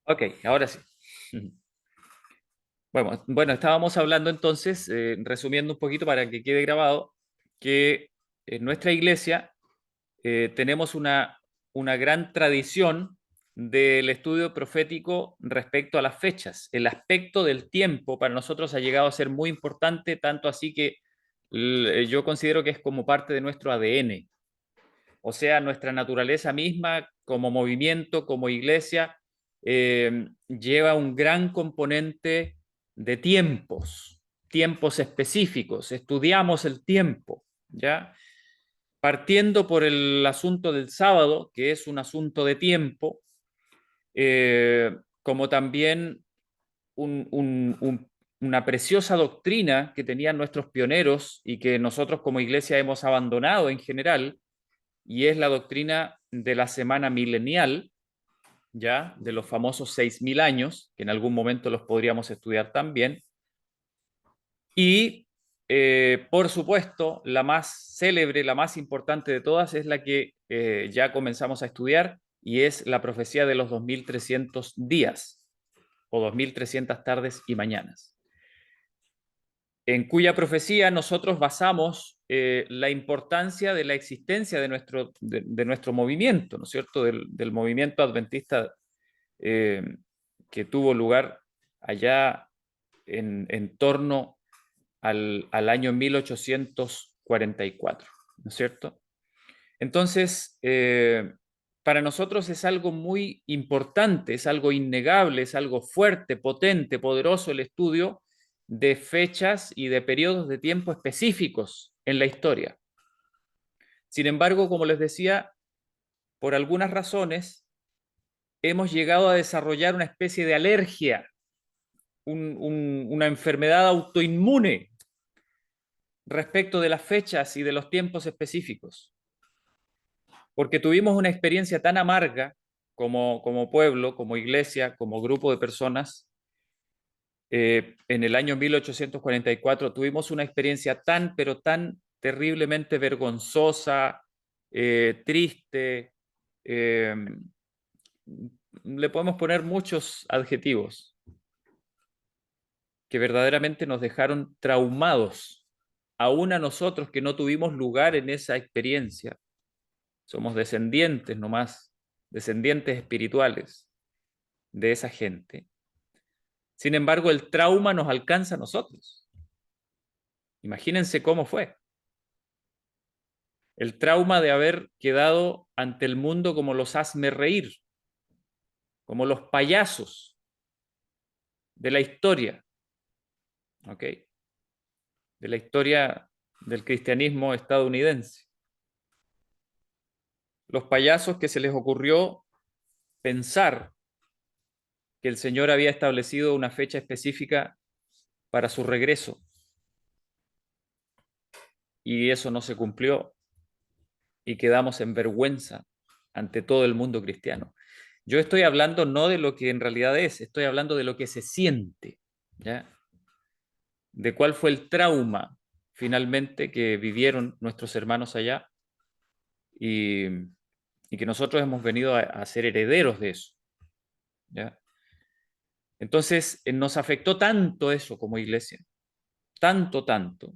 Ok, ahora sí. Bueno, estábamos hablando entonces, resumiendo un poquito para que quede grabado, que en nuestra iglesia tenemos una gran tradición del estudio profético respecto a las fechas. El aspecto del tiempo para nosotros ha llegado a ser muy importante, tanto así que yo considero que es como parte de nuestro ADN. O sea, nuestra naturaleza misma como movimiento, como iglesia, lleva un gran componente de tiempos, tiempos específicos. Estudiamos el tiempo, ¿ya? Partiendo por el asunto del sábado, que es un asunto de tiempo, como también una preciosa doctrina que tenían nuestros pioneros y que nosotros como iglesia hemos abandonado en general, y es la doctrina de la semana milenial, ya, de los famosos 6.000 años, que en algún momento los podríamos estudiar también, y por supuesto, la más célebre, la más importante de todas es la que ya comenzamos a estudiar, y es la profecía de los 2300 días, o 2300 tardes y mañanas, en cuya profecía nosotros basamos la importancia de la existencia de nuestro movimiento, ¿no es cierto? Del movimiento adventista eh, que tuvo lugar allá en torno al año 1844, ¿no es cierto? Entonces, para nosotros es algo muy importante, es algo innegable, es algo fuerte, potente, poderoso el estudio de fechas y de periodos de tiempo específicos en la historia. Sin embargo, como les decía, por algunas razones hemos llegado a desarrollar una especie de alergia, una enfermedad autoinmune respecto de las fechas y de los tiempos específicos, porque tuvimos una experiencia tan amarga como pueblo, como iglesia, como grupo de personas. En el año 1844 tuvimos una experiencia tan, pero tan terriblemente vergonzosa, triste, eh, le podemos poner muchos adjetivos que verdaderamente nos dejaron traumados, aún a nosotros que no tuvimos lugar en esa experiencia. Somos descendientes nomás, descendientes espirituales de esa gente. Sin embargo, el trauma nos alcanza a nosotros. Imagínense cómo fue. El trauma de haber quedado ante el mundo como los hazme reír, como los payasos de la historia, ¿ok? De la historia del cristianismo estadounidense. Los payasos que se les ocurrió pensar que el Señor había establecido una fecha específica para su regreso y eso no se cumplió y quedamos en vergüenza ante todo el mundo cristiano. Yo estoy hablando no de lo que en realidad es, estoy hablando de lo que se siente, ¿ya? De cuál fue el trauma finalmente que vivieron nuestros hermanos allá y, y que nosotros hemos venido a ser herederos de eso, ¿ya? Entonces, nos afectó tanto eso como iglesia, tanto, tanto,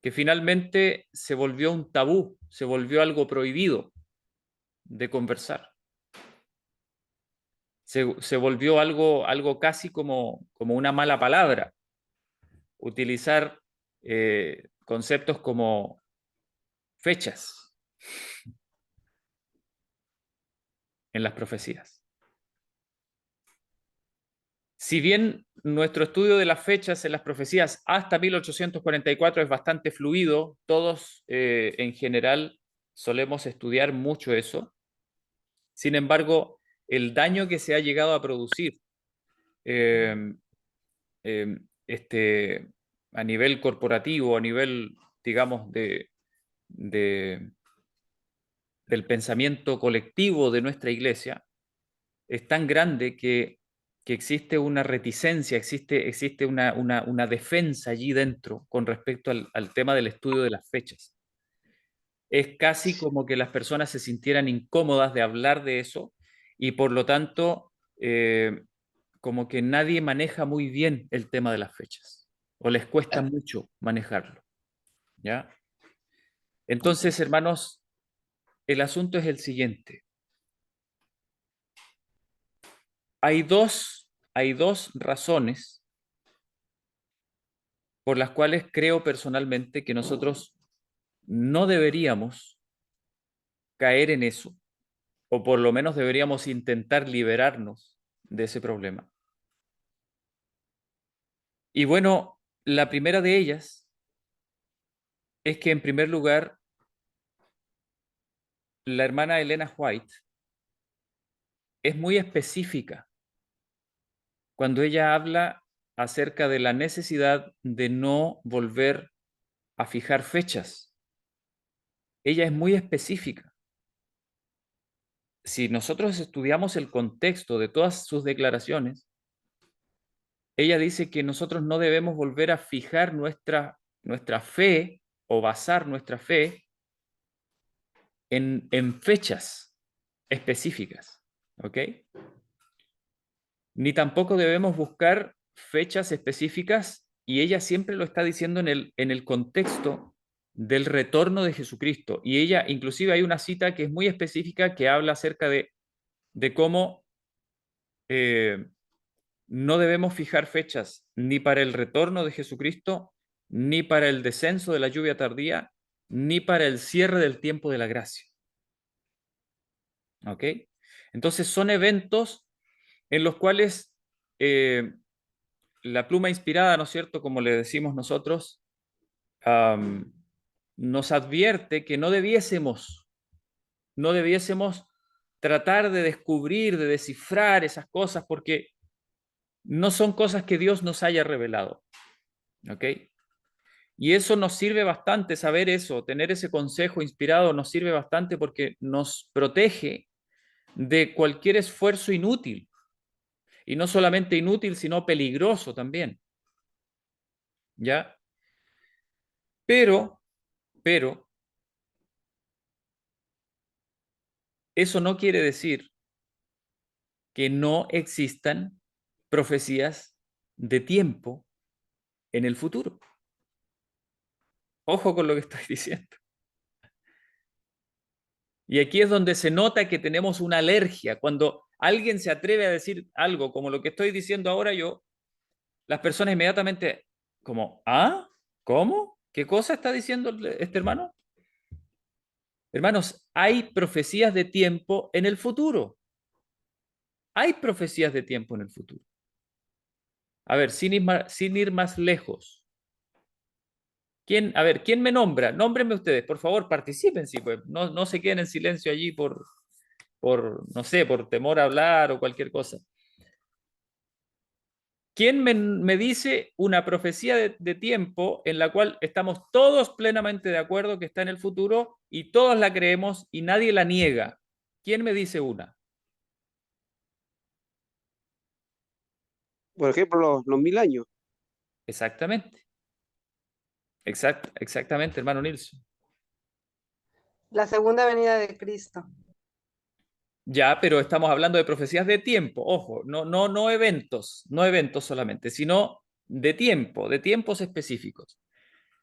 que finalmente se volvió un tabú, se volvió algo prohibido de conversar. Se volvió algo casi como una mala palabra, utilizar conceptos como fechas en las profecías. Si bien nuestro estudio de las fechas en las profecías hasta 1844 es bastante fluido, todos en general solemos estudiar mucho eso. Sin embargo, el daño que se ha llegado a producir eh, eh, este, a nivel corporativo, a nivel, digamos, de, del pensamiento colectivo de nuestra iglesia, es tan grande que existe una reticencia, existe una defensa allí dentro con respecto al tema del estudio de las fechas. Es casi como que las personas se sintieran incómodas de hablar de eso y por lo tanto como que nadie maneja muy bien el tema de las fechas, o les cuesta mucho manejarlo, ¿ya? Entonces, hermanos, el asunto es el siguiente. Hay dos razones por las cuales creo personalmente que nosotros no deberíamos caer en eso, o por lo menos deberíamos intentar liberarnos de ese problema. Y bueno, la primera de ellas es que, en primer lugar, la hermana Elena White es muy específica cuando ella habla acerca de la necesidad de no volver a fijar fechas. Ella es muy específica. Si nosotros estudiamos el contexto de todas sus declaraciones, ella dice que nosotros no debemos volver a fijar nuestra fe o basar nuestra fe en fechas específicas, ¿ok? Ni tampoco debemos buscar fechas específicas, y ella siempre lo está diciendo en el contexto del retorno de Jesucristo. Y ella, inclusive hay una cita que es muy específica que habla acerca de cómo no debemos fijar fechas ni para el retorno de Jesucristo, ni para el descenso de la lluvia tardía, ni para el cierre del tiempo de la gracia. ¿Ok? Entonces son eventos en los cuales la pluma inspirada, ¿no es cierto?, como le decimos nosotros, nos advierte que no debiésemos tratar de descubrir, de descifrar esas cosas, porque no son cosas que Dios nos haya revelado. ¿Ok? Y eso nos sirve bastante, saber eso, tener ese consejo inspirado nos sirve bastante porque nos protege de cualquier esfuerzo inútil. Y no solamente inútil, sino peligroso también. ¿Ya? Pero, eso no quiere decir que no existan profecías de tiempo en el futuro. Ojo con lo que estoy diciendo. Y aquí es donde se nota que tenemos una alergia. Cuando alguien se atreve a decir algo como lo que estoy diciendo ahora yo, las personas inmediatamente como, ¿ah? ¿Cómo? ¿Qué cosa está diciendo este hermano? Hermanos, hay profecías de tiempo en el futuro. Hay profecías de tiempo en el futuro. A ver, sin ir más lejos. ¿Quién me nombra? Nómbrenme ustedes, por favor, participen, sí, pues. No se queden en silencio allí no sé, por temor a hablar o cualquier cosa. ¿Quién me dice una profecía de tiempo en la cual estamos todos plenamente de acuerdo que está en el futuro y todos la creemos y nadie la niega? ¿Quién me dice una? Por ejemplo, los 1000 años. Exactamente. Exactamente, hermano Nilsson. La segunda venida de Cristo. Ya, pero estamos hablando de profecías de tiempo, ojo, no eventos, no eventos solamente, sino de tiempo, de tiempos específicos.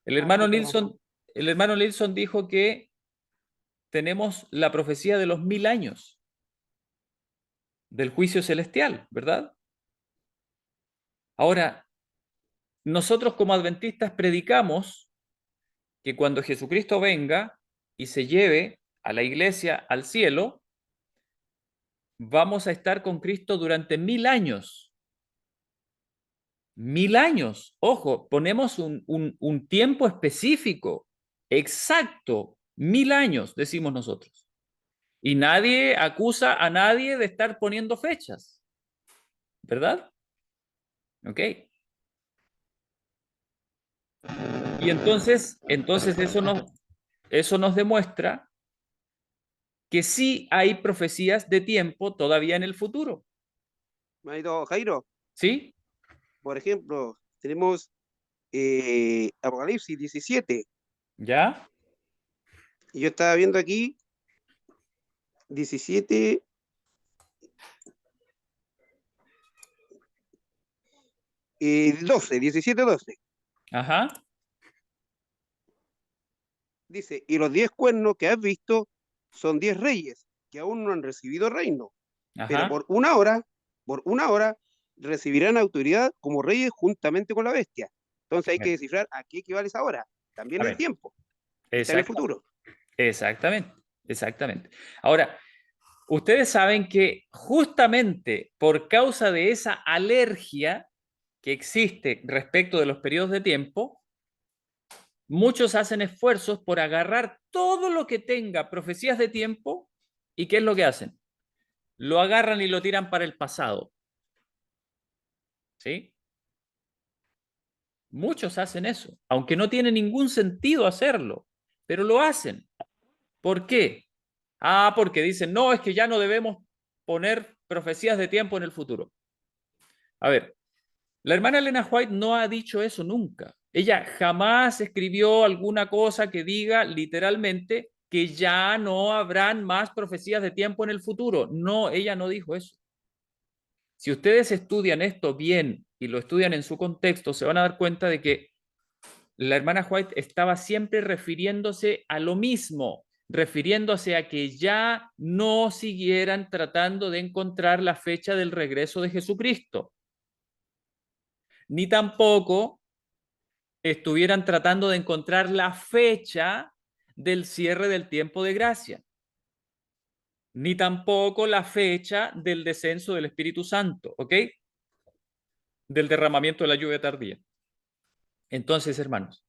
El Ah, hermano ya. Nilsson, el hermano Nilsson dijo que tenemos la profecía de los 1000 años del juicio celestial, ¿verdad? Ahora, nosotros como adventistas predicamos que cuando Jesucristo venga y se lleve a la iglesia al cielo, vamos a estar con Cristo durante 1000 años. 1000 años. Ojo, ponemos un tiempo específico, exacto, 1000 años, decimos nosotros. Y nadie acusa a nadie de estar poniendo fechas, ¿verdad? ¿Ok? Y entonces eso nos demuestra que sí hay profecías de tiempo todavía en el futuro. Maestro Jairo, ¿Sí? por ejemplo, tenemos Apocalipsis 17. ¿Ya? Y yo estaba viendo aquí 17, 12, 17, 12. Ajá, Dice, y los 10 cuernos que has visto son 10 reyes que aún no han recibido reino, pero ajá. por una hora recibirán autoridad como reyes juntamente con la bestia. Entonces hay que Bien. descifrar a qué equivale esa hora. También A es ver, tiempo, está en el exacta- futuro. exactamente, exactamente. Ahora, ustedes saben que justamente por causa de esa alergia que existe respecto de los periodos de tiempo, muchos hacen esfuerzos por agarrar todo lo que tenga profecías de tiempo y ¿qué es lo que hacen? Lo agarran y lo tiran para el pasado, ¿sí? Muchos hacen eso, aunque no tiene ningún sentido hacerlo, pero lo hacen. ¿Por qué? Ah, porque dicen, no, es que ya no debemos poner profecías de tiempo en el futuro. A ver, la hermana Elena White no ha dicho eso nunca. Ella jamás escribió alguna cosa que diga literalmente que ya no habrán más profecías de tiempo en el futuro. No, ella no dijo eso. Si ustedes estudian esto bien y lo estudian en su contexto, se van a dar cuenta de que la hermana White estaba siempre refiriéndose a lo mismo, refiriéndose a que ya no siguieran tratando de encontrar la fecha del regreso de Jesucristo, ni tampoco estuvieran tratando de encontrar la fecha del cierre del tiempo de gracia, ni tampoco la fecha del descenso del Espíritu Santo, ¿ok? Del derramamiento de la lluvia tardía. Entonces, hermanos,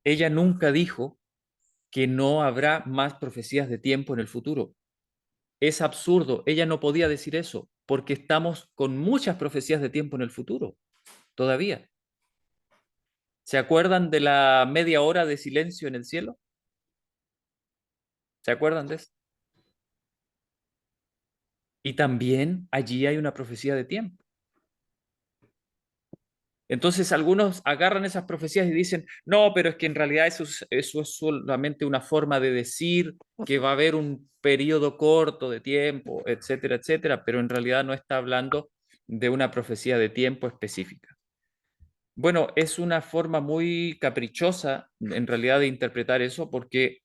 ella nunca dijo que no habrá más profecías de tiempo en el futuro. Es absurdo, ella no podía decir eso, porque estamos con muchas profecías de tiempo en el futuro, todavía. ¿Se acuerdan de la media hora de silencio en el cielo? ¿Se acuerdan de eso? Y también allí hay una profecía de tiempo. Entonces algunos agarran esas profecías y dicen, no, pero es que en realidad eso es solamente una forma de decir que va a haber un periodo corto de tiempo, etcétera, etcétera, pero en realidad no está hablando de una profecía de tiempo específica. Bueno, es una forma muy caprichosa en realidad de interpretar eso porque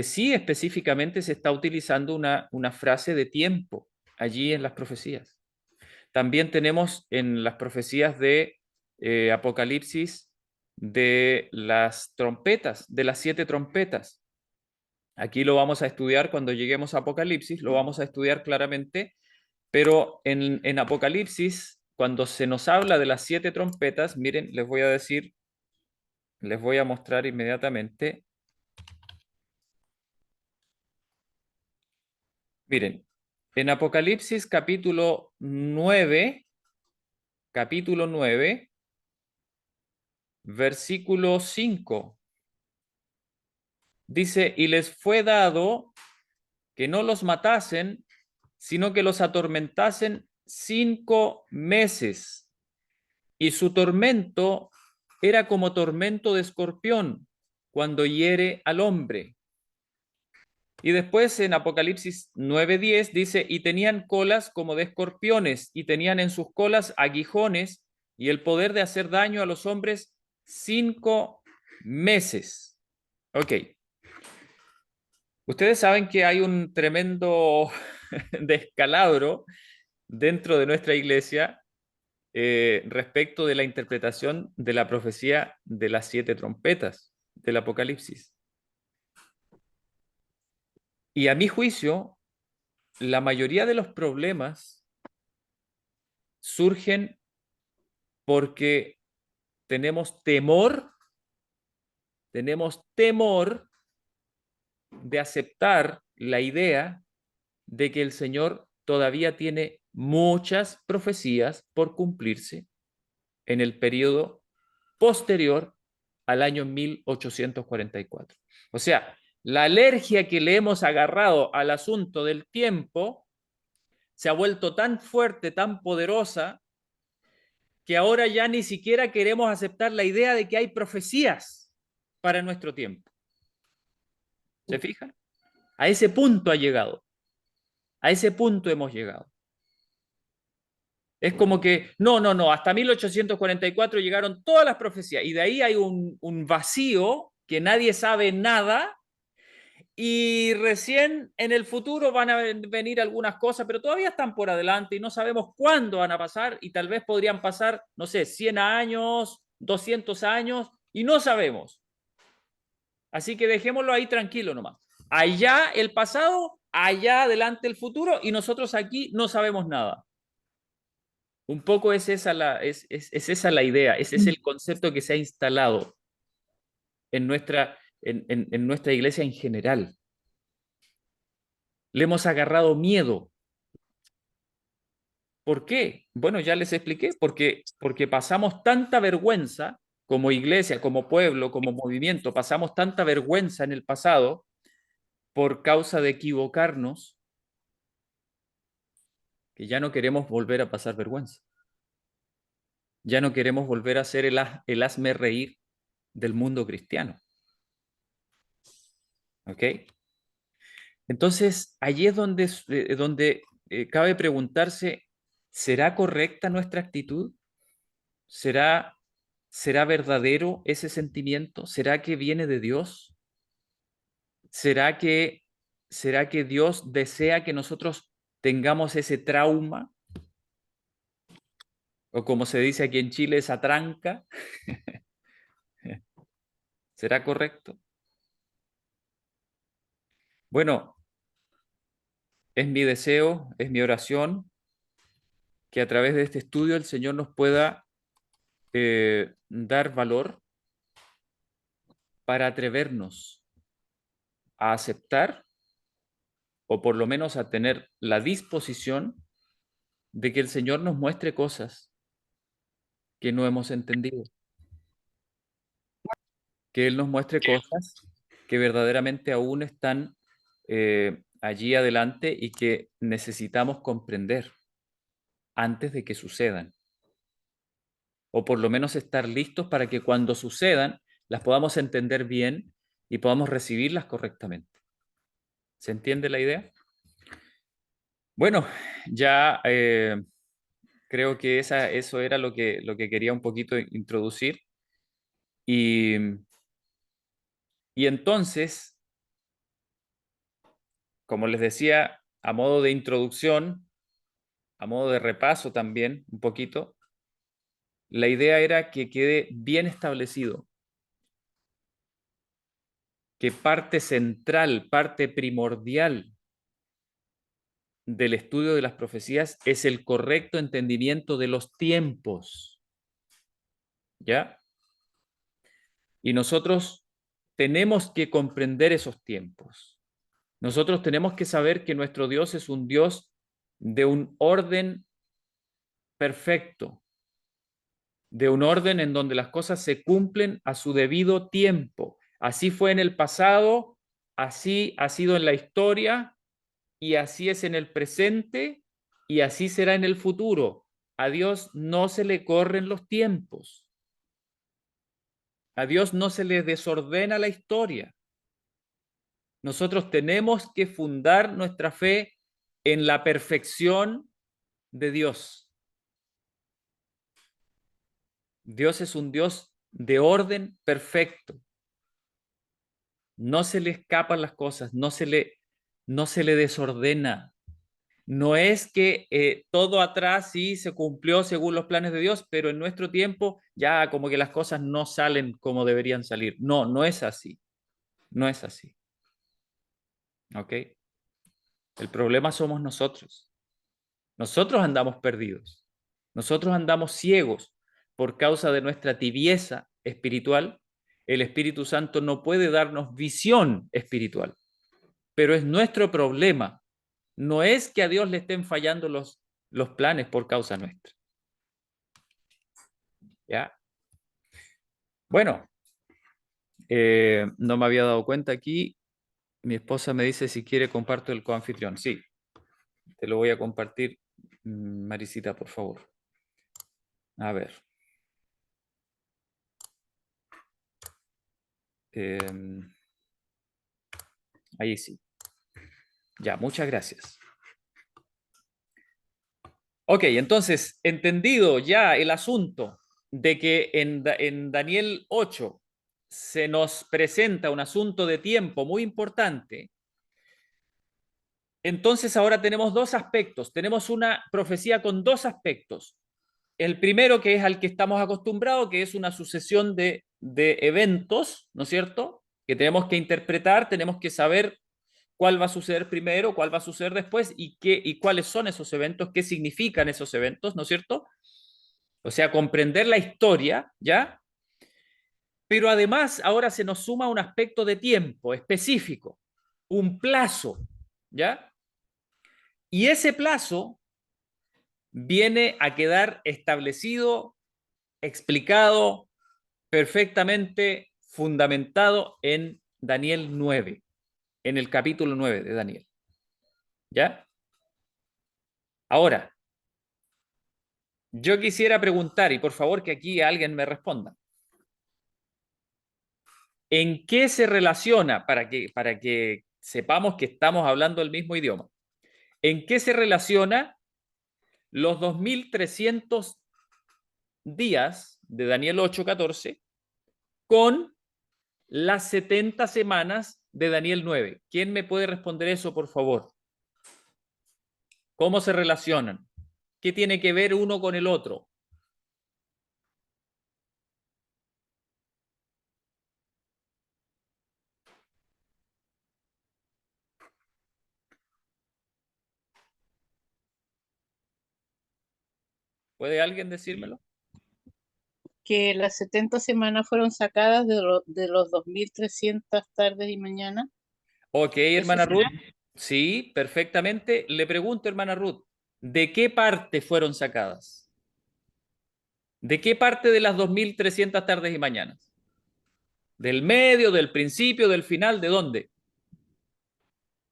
sí específicamente se está utilizando una frase de tiempo allí en las profecías. También tenemos en las profecías de Apocalipsis de las trompetas, de las 7 trompetas. Aquí lo vamos a estudiar cuando lleguemos a Apocalipsis, lo vamos a estudiar claramente, pero en Apocalipsis, cuando se nos habla de las 7 trompetas, miren, les voy a decir, les voy a mostrar inmediatamente. Miren, en Apocalipsis capítulo 9, versículo 5. Dice, y les fue dado que no los matasen, sino que los atormentasen 5 meses. Y su tormento era como tormento de escorpión cuando hiere al hombre. Y después en Apocalipsis 9:10 dice, y tenían colas como de escorpiones, y tenían en sus colas aguijones y el poder de hacer daño a los hombres 5 meses. Ok. Ustedes saben que hay un tremendo descalabro dentro de nuestra iglesia respecto de la interpretación de la profecía de las 7 trompetas del Apocalipsis. Y a mi juicio, la mayoría de los problemas surgen porque tenemos temor de aceptar la idea de que el Señor todavía tiene muchas profecías por cumplirse en el periodo posterior al año 1844. O sea, la alergia que le hemos agarrado al asunto del tiempo se ha vuelto tan fuerte, tan poderosa, que ahora ya ni siquiera queremos aceptar la idea de que hay profecías para nuestro tiempo. ¿Se fijan? A ese punto ha llegado. A ese punto hemos llegado. Es como que, no, hasta 1844 llegaron todas las profecías y de ahí hay un vacío que nadie sabe nada y recién en el futuro van a venir algunas cosas, pero todavía están por adelante y no sabemos cuándo van a pasar y tal vez podrían pasar, no sé, 100 años, 200 años y no sabemos. Así que dejémoslo ahí tranquilo nomás. Allá el pasado, allá adelante el futuro y nosotros aquí no sabemos nada. Un poco es esa es esa la idea, ese es el concepto que se ha instalado en nuestra iglesia en general. Le hemos agarrado miedo. ¿Por qué? Bueno, ya les expliqué, porque pasamos tanta vergüenza como iglesia, como pueblo, como movimiento, pasamos tanta vergüenza en el pasado por causa de equivocarnos que ya no queremos volver a pasar vergüenza. Ya no queremos volver a ser el hazme reír del mundo cristiano. ¿Ok? Entonces, allí es donde cabe preguntarse, ¿será correcta nuestra actitud? ¿Será verdadero ese sentimiento? ¿Será que viene de Dios? ¿Será que, ¿Será que Dios desea que nosotros tengamos ese trauma? O como se dice aquí en Chile, esa tranca. ¿Será correcto? Bueno, es mi deseo, es mi oración que a través de este estudio el Señor nos pueda dar valor para atrevernos a aceptar o por lo menos a tener la disposición de que el Señor nos muestre cosas que no hemos entendido, que Él nos muestre cosas que verdaderamente aún están allí adelante y que necesitamos comprender antes de que sucedan, o por lo menos estar listos para que cuando sucedan las podamos entender bien y podamos recibirlas correctamente. ¿Se entiende la idea? Bueno, ya creo que eso era lo que quería un poquito introducir. Y, y entonces, como les decía, a modo de introducción, a modo de repaso también, un poquito, la idea era que quede bien establecido que parte central, parte primordial del estudio de las profecías es el correcto entendimiento de los tiempos. ¿Ya? Y nosotros tenemos que comprender esos tiempos. Nosotros tenemos que saber que nuestro Dios es un Dios de un orden perfecto, de un orden en donde las cosas se cumplen a su debido tiempo. Así fue en el pasado, así ha sido en la historia y así es en el presente y así será en el futuro. A Dios no se le corren los tiempos. A Dios no se le desordena la historia. Nosotros tenemos que fundar nuestra fe en la perfección de Dios. Dios es un Dios de orden perfecto. No se le escapan las cosas, no se le desordena. No es que todo atrás sí se cumplió según los planes de Dios, pero en nuestro tiempo ya como que las cosas no salen como deberían salir. No, no es así. No es así. ¿Ok? El problema somos nosotros. Nosotros andamos perdidos. Nosotros andamos ciegos por causa de nuestra tibieza espiritual. El Espíritu Santo no puede darnos visión espiritual, pero es nuestro problema. No es que a Dios le estén fallando los planes por causa nuestra. ¿Ya? Bueno, no me había dado cuenta aquí. Mi esposa me dice si quiere comparto el coanfitrión. Sí, te lo voy a compartir, Marisita, por favor. A ver. Ahí sí. Ya, muchas gracias. Ok, entonces, entendido ya el asunto de que en Daniel 8 se nos presenta un asunto de tiempo muy importante, entonces ahora tenemos dos aspectos, tenemos una profecía con dos aspectos. El primero, que es al que estamos acostumbrados, que es una sucesión de eventos, ¿no es cierto? Que tenemos que interpretar, tenemos que saber cuál va a suceder primero, cuál va a suceder después y cuáles son esos eventos, qué significan esos eventos, ¿no es cierto? O sea, comprender la historia, ¿ya? Pero además ahora se nos suma un aspecto de tiempo específico, un plazo, ¿ya? Y ese plazo viene a quedar establecido, explicado, perfectamente fundamentado en Daniel 9, en el capítulo 9 de Daniel, ¿ya? Ahora, yo quisiera preguntar, y por favor que aquí alguien me responda, ¿en qué se relaciona, para que sepamos que estamos hablando el mismo idioma, en qué se relaciona los 2300 días de Daniel 8:14 con las 70 semanas de Daniel 9? ¿Quién me puede responder eso, por favor? ¿Cómo se relacionan? ¿Qué tiene que ver uno con el otro? ¿Puede alguien decírmelo? Que las 70 semanas fueron sacadas de los 2300 tardes y mañanas. Ok, ¿Eso hermana será? Ruth. Sí, perfectamente. Le pregunto, hermana Ruth, ¿de qué parte fueron sacadas? ¿De qué parte de las 2300 tardes y mañanas? ¿Del medio, del principio, del final? ¿De dónde?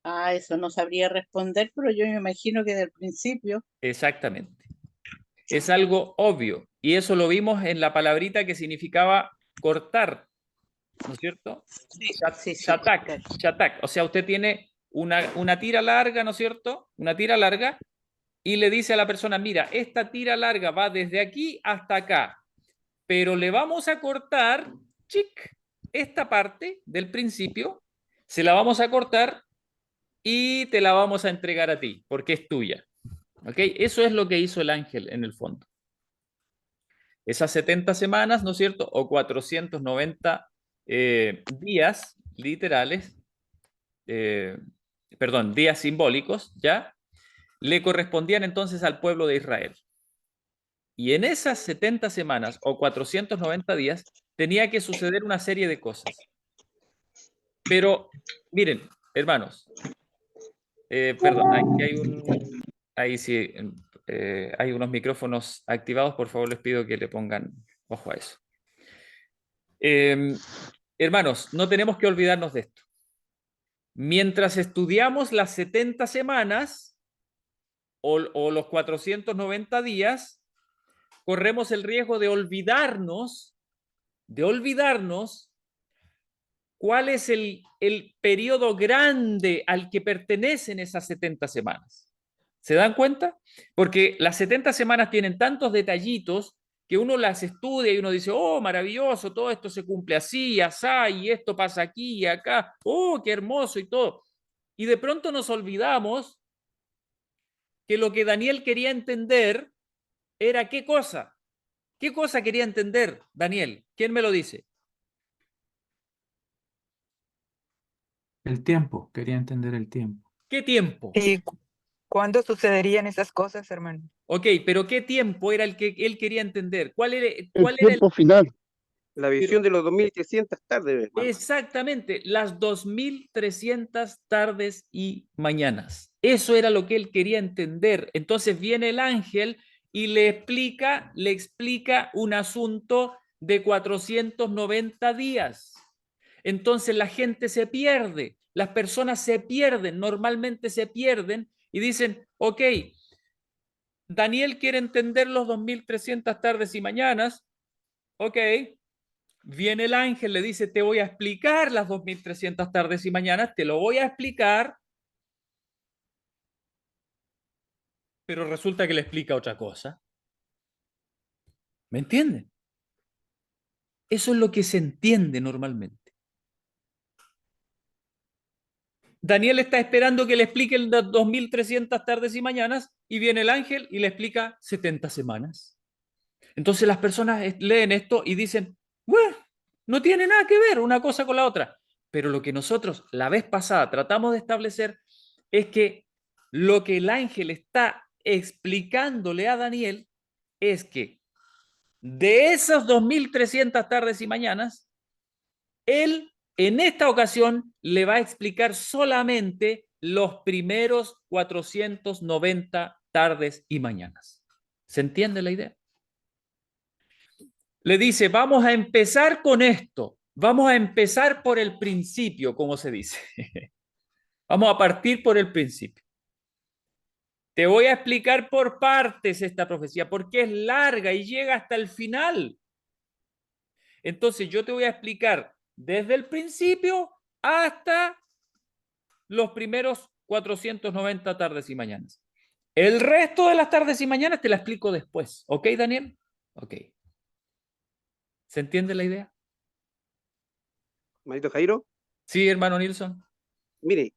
Ah, eso no sabría responder, pero yo me imagino que del principio. Exactamente. Es algo obvio. Y eso lo vimos en la palabrita que significaba cortar, ¿no es cierto? Sí, sí, sí. Shatak, Claro. shatak. O sea, usted tiene una tira larga, ¿no es cierto? Una tira larga y le dice a la persona, mira, esta tira larga va desde aquí hasta acá, pero le vamos a cortar, chic, esta parte del principio, se la vamos a cortar y te la vamos a entregar a ti, porque es tuya. ¿Ok? Eso es lo que hizo el ángel en el fondo. Esas 70 semanas, ¿no es cierto? O 490 días literales, eh, perdón, días simbólicos, ¿ya? Le correspondían entonces al pueblo de Israel. Y en esas 70 semanas o 490 días tenía que suceder una serie de cosas. Pero miren, hermanos, perdón, aquí hay ahí sí, hay unos micrófonos activados, por favor les pido que le pongan ojo a eso. Hermanos, no tenemos que olvidarnos de esto. Mientras estudiamos las 70 semanas o los 490 días, corremos el riesgo de olvidarnos cuál es el periodo grande al que pertenecen esas 70 semanas. ¿Se dan cuenta? Porque las 70 semanas tienen tantos detallitos que uno las estudia y uno dice, oh, maravilloso, todo esto se cumple así, asá, y esto pasa aquí y acá, oh, qué hermoso y todo. Y de pronto nos olvidamos que lo que Daniel quería entender era qué cosa. ¿Qué cosa quería entender Daniel? ¿Quién me lo dice? El tiempo, quería entender el tiempo. ¿Qué tiempo? ¿Y cuándo sucederían esas cosas, hermano? Ok, pero ¿qué tiempo era el que él quería entender? El ¿Cuál era el... tiempo final. La Pero visión de los 2300 tardes, hermano. exactamente, las 2300 tardes y mañanas. Eso era lo que él quería entender. Entonces viene el ángel y le explica un asunto de 490 días. Entonces la gente se pierde, las personas se pierden, normalmente se pierden y dicen, ok, Daniel quiere entender los 2300 tardes y mañanas, ok, viene el ángel, le dice, te voy a explicar las 2300 tardes y mañanas, te lo voy a explicar. pero resulta que le explica otra cosa. ¿Me entienden? Eso es lo que se entiende normalmente. Daniel está esperando que le explique las 2300 tardes y mañanas y viene el ángel y le explica 70 semanas. Entonces las personas leen esto y dicen, bueno, no tiene nada que ver una cosa con la otra. Pero lo que nosotros la vez pasada tratamos de establecer es que lo que el ángel está explicándole a Daniel es que de esas 2300 tardes y mañanas, él en esta ocasión le va a explicar solamente los primeros 490 tardes y mañanas. ¿Se entiende la idea? Le dice, vamos a empezar con esto, vamos a empezar por el principio, como se dice. Vamos a partir por el principio. Te voy a explicar por partes esta profecía, porque es larga y llega hasta el final. Entonces yo te voy a explicar desde el principio hasta los primeros 490 tardes y mañanas. El resto de las tardes y mañanas te la explico después. ¿Ok, Daniel? Ok. ¿Se entiende la idea? Marito Jairo, Sí, hermano Nilsson. mire,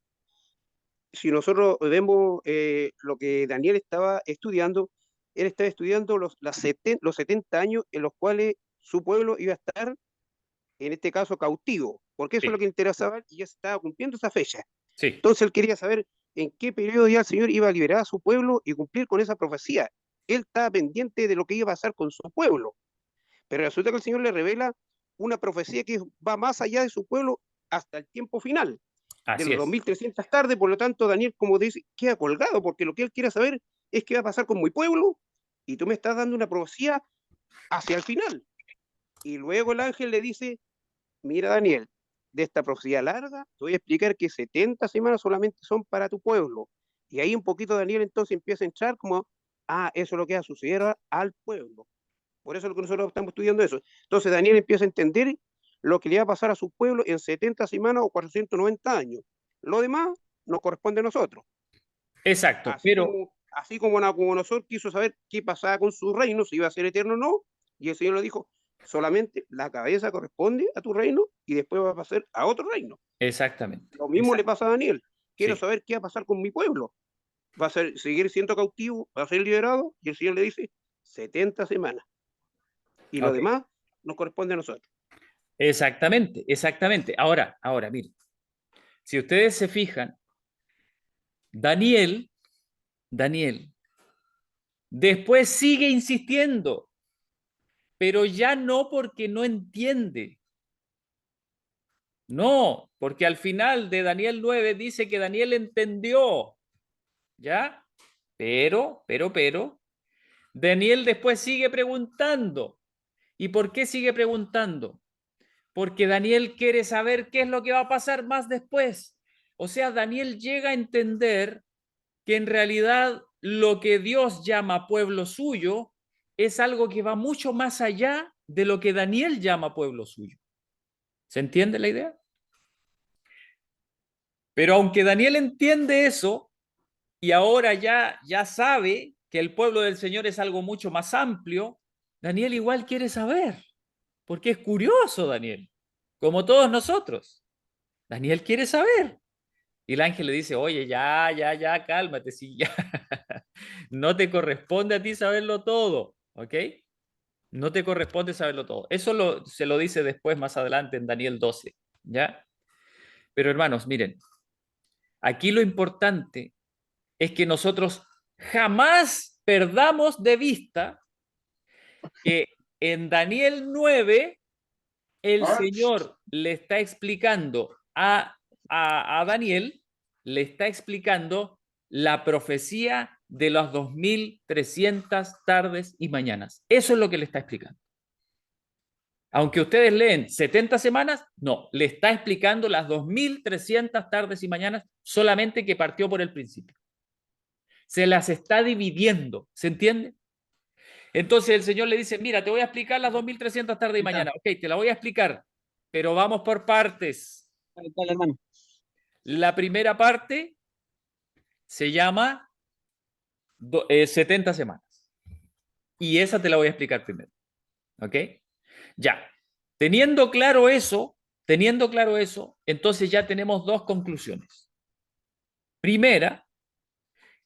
si nosotros vemos lo que Daniel estaba estudiando, él estaba estudiando los 70 años en los cuales su pueblo iba a estar, en este caso, cautivo, porque eso es lo Sí, que le interesaba y ya se estaba cumpliendo esa fecha. sí, Entonces él quería saber en qué periodo ya el Señor iba a liberar a su pueblo y cumplir con esa profecía. Él estaba pendiente de lo que iba a pasar con su pueblo, pero resulta que el Señor le revela una profecía que va más allá de su pueblo hasta el tiempo final, de así los es. 2300 tardes. Por lo tanto, Daniel, como dice, queda colgado, porque lo que él quiere saber es qué va a pasar con mi pueblo, y tú me estás dando una profecía hacia el final. Y luego el ángel le dice, mira, Daniel, de esta profecía larga, te voy a explicar que 70 semanas solamente son para tu pueblo. Y ahí un poquito Daniel entonces empieza a entrar como, eso es lo que va a suceder al pueblo. Por eso es lo que nosotros estamos estudiando eso. Entonces Daniel empieza a entender lo que le va a pasar a su pueblo en 70 semanas o 490 años. Lo demás nos corresponde a nosotros. Exacto, pero Así como Nabucodonosor quiso saber qué pasaba con su reino, si iba a ser eterno o no, y el Señor le dijo, solamente la cabeza corresponde a tu reino y después va a pasar a otro reino. exactamente. Lo mismo le pasa a Daniel. Quiero Sí, saber qué va a pasar con mi pueblo. Va a seguir siendo cautivo, va a ser liberado, y el Señor le dice 70 semanas. Y lo ok. demás nos corresponde a nosotros. Exactamente, exactamente. Ahora, miren, si ustedes se fijan, Daniel, después sigue insistiendo, pero ya no porque no entiende. No, porque al final de Daniel 9 dice que Daniel entendió, ¿ya? Pero, Daniel después sigue preguntando. ¿Y por qué sigue preguntando? Porque Daniel quiere saber qué es lo que va a pasar más después. O sea, Daniel llega a entender que en realidad lo que Dios llama pueblo suyo es algo que va mucho más allá de lo que Daniel llama pueblo suyo. ¿Se entiende la idea? Pero aunque Daniel entiende eso y ahora ya sabe que el pueblo del Señor es algo mucho más amplio, Daniel igual quiere saber, porque es curioso Daniel, como todos nosotros. Daniel quiere saber. Y el ángel le dice, oye, ya, cálmate, si ya no te corresponde a ti saberlo todo, ¿ok? No te corresponde saberlo todo. Eso se lo dice después, más adelante, en Daniel 12, ¿ya? Pero hermanos, miren, aquí lo importante es que nosotros jamás perdamos de vista que en Daniel 9 el Señor le está explicando a Daniel, le está explicando la profecía de las 2300 tardes y mañanas. Eso es lo que le está explicando. Aunque ustedes leen 70 semanas, no, le está explicando las 2300 tardes y mañanas solamente que partió por el principio. Se las está dividiendo, ¿se entiende? Entonces el Señor le dice, mira, te voy a explicar las 2300 tardes y mañana. Ok, te la voy a explicar, pero vamos por partes. Dale, hermano. La primera parte se llama 70 semanas. Y esa te la voy a explicar primero. ¿Ok? Ya. Teniendo claro eso, entonces ya tenemos dos conclusiones. Primera,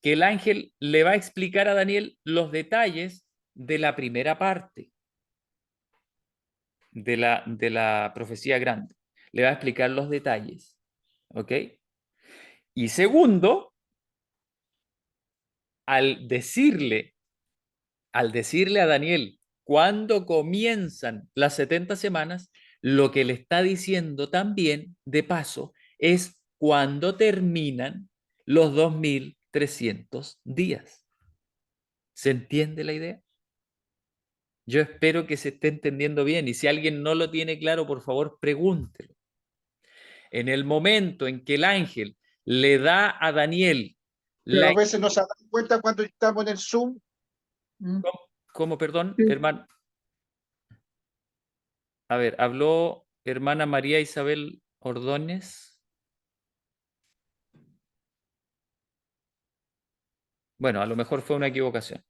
que el ángel le va a explicar a Daniel los detalles de la primera parte de la profecía grande. Le va a explicar los detalles. ¿Ok? Y segundo, al decirle a Daniel cuándo comienzan las 70 semanas, lo que le está diciendo también, de paso, es cuándo terminan los 2300 días. ¿Se entiende la idea? Yo espero que se esté entendiendo bien y si alguien no lo tiene claro, por favor, pregúntelo. En el momento en que el ángel le da a Daniel Pero la... a veces no se dan cuenta cuando estamos en el Zoom. ¿Cómo, perdón, hermano? A ver, habló hermana María Isabel Ordóñez. Bueno, a lo mejor fue una equivocación.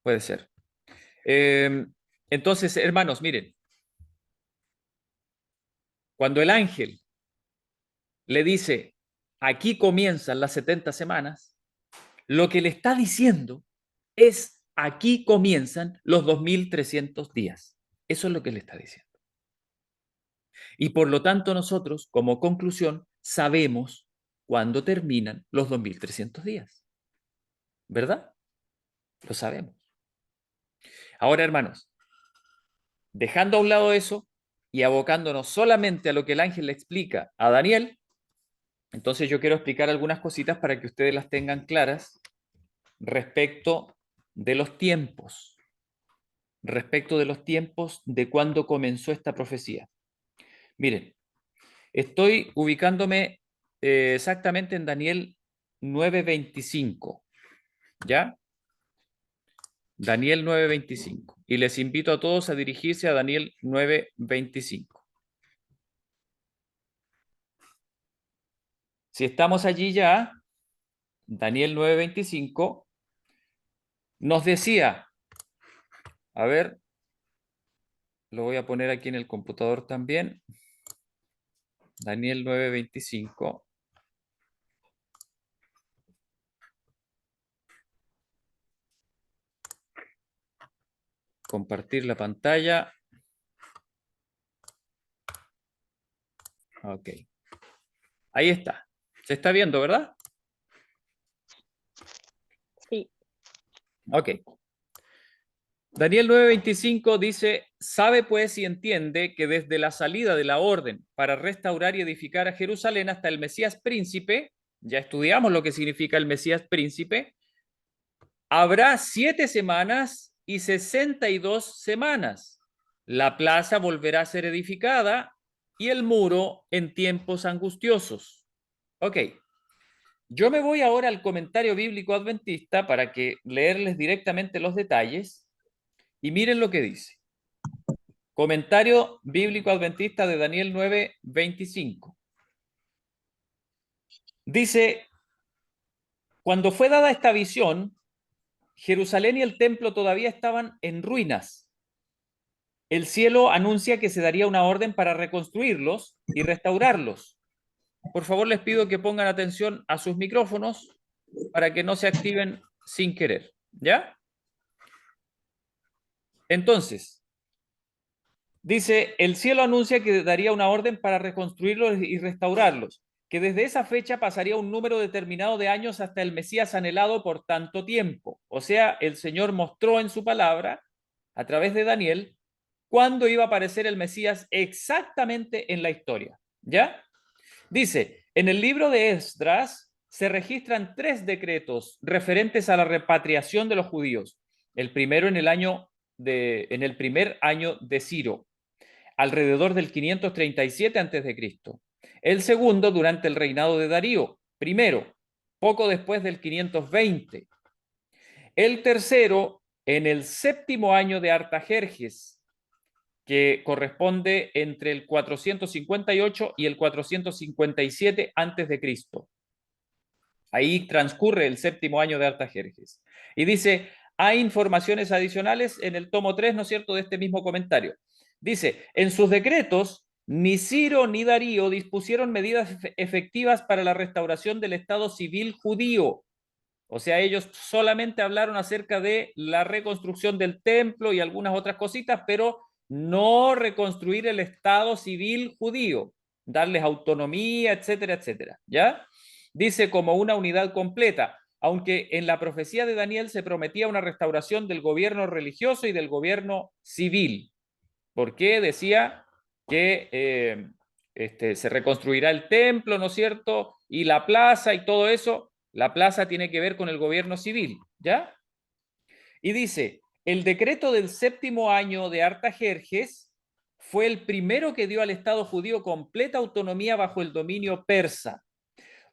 Puede ser. Entonces, hermanos, miren. Cuando el ángel le dice, aquí comienzan las 70 semanas, lo que le está diciendo es, aquí comienzan los 2300 días. Eso es lo que le está diciendo. Y por lo tanto nosotros, como conclusión, sabemos cuándo terminan los 2300 días. ¿Verdad? Lo sabemos. Ahora, hermanos, dejando a un lado eso y abocándonos solamente a lo que el ángel le explica a Daniel, entonces yo quiero explicar algunas cositas para que ustedes las tengan claras respecto de los tiempos, de cuándo comenzó esta profecía. Miren, estoy ubicándome exactamente en Daniel 9:25, ¿ya? Daniel 9:25. Y les invito a todos a dirigirse a Daniel 9:25. Si estamos allí ya, Daniel 9:25 nos decía, a ver, lo voy a poner aquí en el computador también, Daniel 9:25. Compartir la pantalla. Ok. Ahí está. Se está viendo, ¿verdad? Sí. Ok. Daniel 9:25 dice, sabe pues y entiende que desde la salida de la orden para restaurar y edificar a Jerusalén hasta el Mesías príncipe, ya estudiamos lo que significa el Mesías príncipe, habrá 7 semanas y 62 semanas. La plaza volverá a ser edificada y el muro en tiempos angustiosos. Ok. Yo me voy ahora al comentario bíblico adventista para que leerles directamente los detalles y miren lo que dice. Comentario bíblico adventista de Daniel 9:25. Dice, cuando fue dada esta visión, Jerusalén y el templo todavía estaban en ruinas. El cielo anuncia que se daría una orden para reconstruirlos y restaurarlos. Por favor, les pido que pongan atención a sus micrófonos para que no se activen sin querer, ¿ya? Entonces, dice, el cielo anuncia que daría una orden para reconstruirlos y restaurarlos, que desde esa fecha pasaría un número determinado de años hasta el Mesías anhelado por tanto tiempo. O sea, el Señor mostró en su palabra, a través de Daniel, cuándo iba a aparecer el Mesías exactamente en la historia, ¿ya? Dice, en el libro de Esdras se registran 3 decretos referentes a la repatriación de los judíos. El primero en el primer año de Ciro, alrededor del 537 a.C. El segundo durante el reinado de Darío, primero, poco después del 520. El tercero en el 7º año de Artajerjes, que corresponde entre el 458 y el 457 a.C. Ahí transcurre el 7º año de Artajerjes. Y dice, hay informaciones adicionales en el tomo 3, ¿no es cierto?, de este mismo comentario. Dice, en sus decretos, ni Ciro ni Darío dispusieron medidas efectivas para la restauración del Estado civil judío. O sea, ellos solamente hablaron acerca de la reconstrucción del templo y algunas otras cositas, pero no reconstruir el Estado civil judío, darles autonomía, etcétera, etcétera, ¿ya? Dice como una unidad completa, aunque en la profecía de Daniel se prometía una restauración del gobierno religioso y del gobierno civil. ¿Por qué? Decía que se reconstruirá el templo, ¿no es cierto? Y la plaza y todo eso. La plaza tiene que ver con el gobierno civil, ¿ya? Y dice, el decreto del 7º año de Artajerjes fue el primero que dio al Estado judío completa autonomía bajo el dominio persa.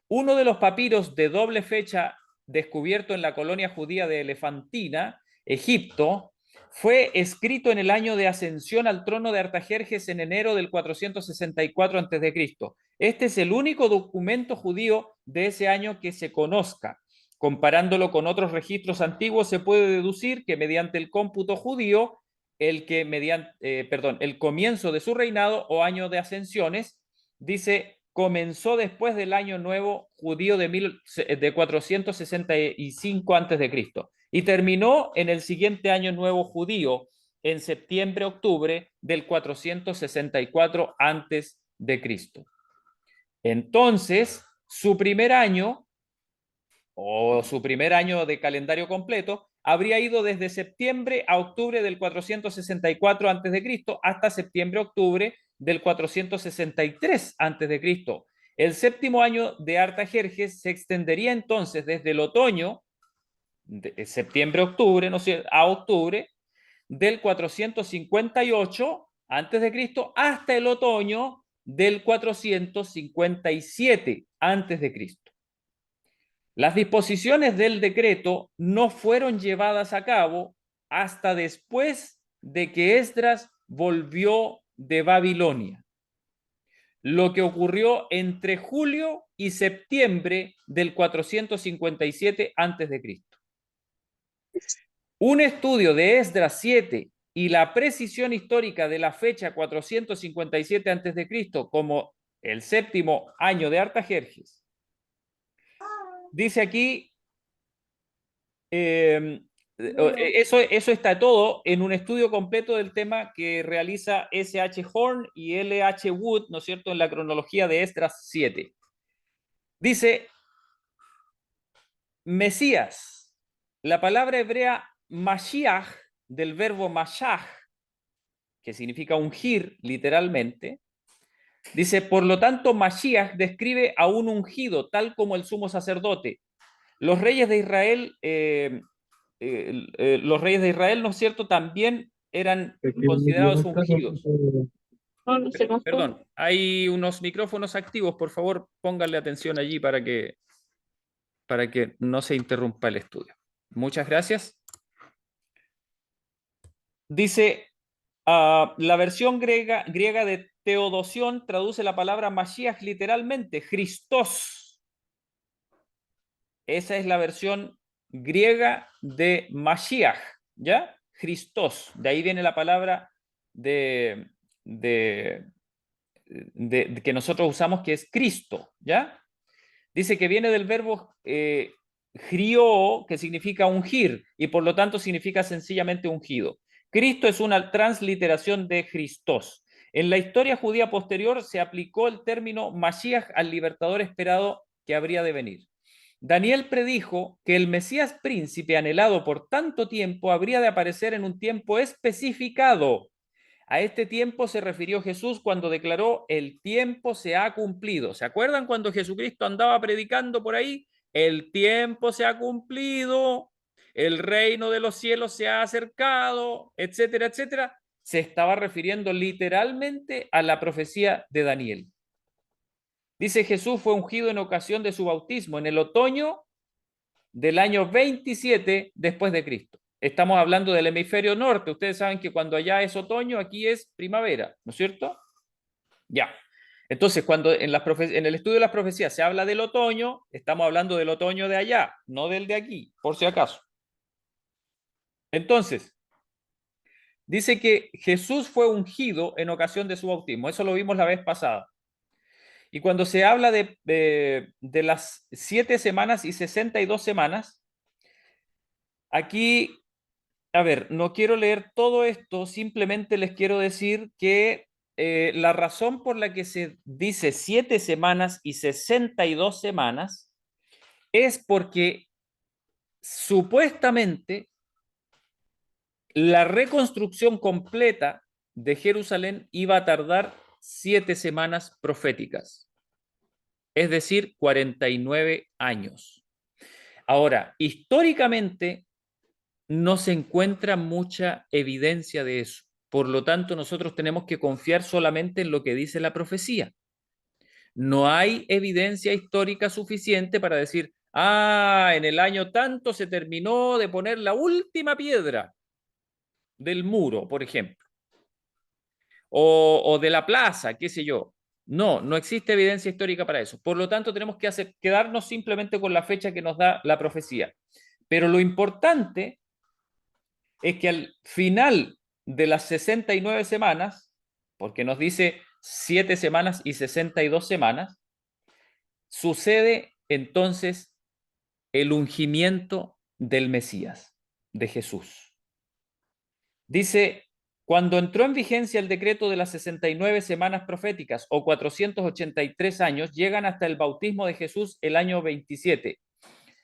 Uno de los papiros de doble fecha descubierto en la colonia judía de Elefantina, Egipto, fue escrito en el año de ascensión al trono de Artajerjes en enero del 464 a.C. Este es el único documento judío de ese año que se conozca. Comparándolo con otros registros antiguos, se puede deducir que mediante el cómputo judío, el comienzo de su reinado o año de ascensiones, dice, comenzó después del año nuevo judío de 465 a.C. y terminó en el siguiente año nuevo judío, en septiembre-octubre del 464 a.C. Entonces, su primer año, o su primer año de calendario completo, habría ido desde septiembre a octubre del 464 a.C. hasta septiembre-octubre del 463 a.C. El 7º año de Artajerjes se extendería entonces desde el otoño, de septiembre-octubre, ¿no sé, a octubre, del 458 a.C. hasta el otoño del 457 a.C. Las disposiciones del decreto no fueron llevadas a cabo hasta después de que Esdras volvió de Babilonia, lo que ocurrió entre julio y septiembre del 457 a.C. Un estudio de Esdras 7 y la precisión histórica de la fecha 457 a.C. como el 7º año de Artajerjes, dice aquí, eso está todo en un estudio completo del tema que realiza S.H. Horn y L.H. Wood, ¿no es cierto?, en la cronología de Esdras 7. Dice, Mesías, la palabra hebrea Mashiach, del verbo mashach, que significa ungir literalmente, dice, por lo tanto, Mashiach describe a un ungido, tal como el sumo sacerdote. Los reyes de Israel, ¿no es cierto?, también eran considerados ungidos. Perdón, hay unos micrófonos activos, por favor, pónganle atención allí para que no se interrumpa el estudio. Muchas gracias. Dice, la versión griega de Teodosión traduce la palabra Mashiach literalmente, Christos. Esa es la versión griega de Mashiach, ¿ya? Christos. De ahí viene la palabra de que nosotros usamos, que es Cristo, ¿ya? Dice que viene del verbo grió, que significa ungir, y por lo tanto significa sencillamente ungido. Cristo es una transliteración de Christos. En la historia judía posterior se aplicó el término Mashiach al libertador esperado que habría de venir. Daniel predijo que el Mesías príncipe anhelado por tanto tiempo habría de aparecer en un tiempo especificado. A este tiempo se refirió Jesús cuando declaró: el tiempo se ha cumplido. ¿Se acuerdan cuando Jesucristo andaba predicando por ahí? El tiempo se ha cumplido, el reino de los cielos se ha acercado, etcétera, etcétera. Se estaba refiriendo literalmente a la profecía de Daniel. Dice, Jesús fue ungido en ocasión de su bautismo en el otoño del año 27 después de Cristo. Estamos hablando del hemisferio norte. Ustedes saben que cuando allá es otoño, aquí es primavera, ¿no es cierto? Ya. Entonces, cuando en el estudio de las profecías se habla del otoño, estamos hablando del otoño de allá, no del de aquí, por si acaso. Entonces, dice que Jesús fue ungido en ocasión de su bautismo. Eso lo vimos la vez pasada. Y cuando se habla de las 7 semanas y 62 semanas, aquí, a ver, no quiero leer todo esto, simplemente les quiero decir que la razón por la que se dice 7 semanas y 62 semanas es porque supuestamente la reconstrucción completa de Jerusalén iba a tardar 7 semanas proféticas, es decir, 49 años. Ahora, históricamente no se encuentra mucha evidencia de eso. Por lo tanto, nosotros tenemos que confiar solamente en lo que dice la profecía. No hay evidencia histórica suficiente para decir, en el año tanto se terminó de poner la última piedra del muro, por ejemplo, o de la plaza, qué sé yo. No, no existe evidencia histórica para eso. Por lo tanto, tenemos que quedarnos simplemente con la fecha que nos da la profecía. Pero lo importante es que al final de las 69 semanas, porque nos dice 7 semanas y 62 semanas, sucede entonces el ungimiento del Mesías, de Jesús. Dice, cuando entró en vigencia el decreto de las 69 semanas proféticas o 483 años, llegan hasta el bautismo de Jesús el año 27.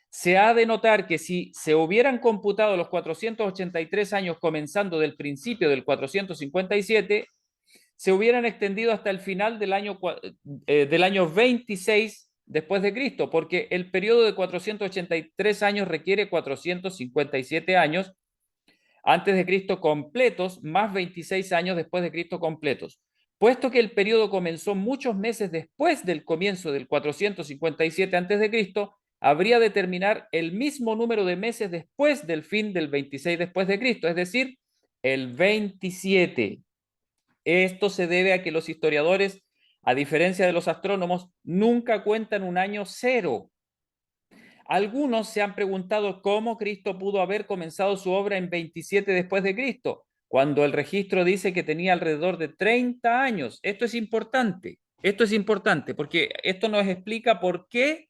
Se ha de notar que si se hubieran computado los 483 años comenzando del principio del 457, se hubieran extendido hasta el final del año 26 después de Cristo, porque el periodo de 483 años requiere 457 años antes de Cristo completos, más 26 años después de Cristo completos. Puesto que el periodo comenzó muchos meses después del comienzo del 457 antes de Cristo, habría de terminar el mismo número de meses después del fin del 26 después de Cristo, es decir, el 27. Esto se debe a que los historiadores, a diferencia de los astrónomos, nunca cuentan un año cero. Algunos se han preguntado cómo Cristo pudo haber comenzado su obra en 27 después de Cristo, cuando el registro dice que tenía alrededor de 30 años. Esto es importante porque esto nos explica por qué,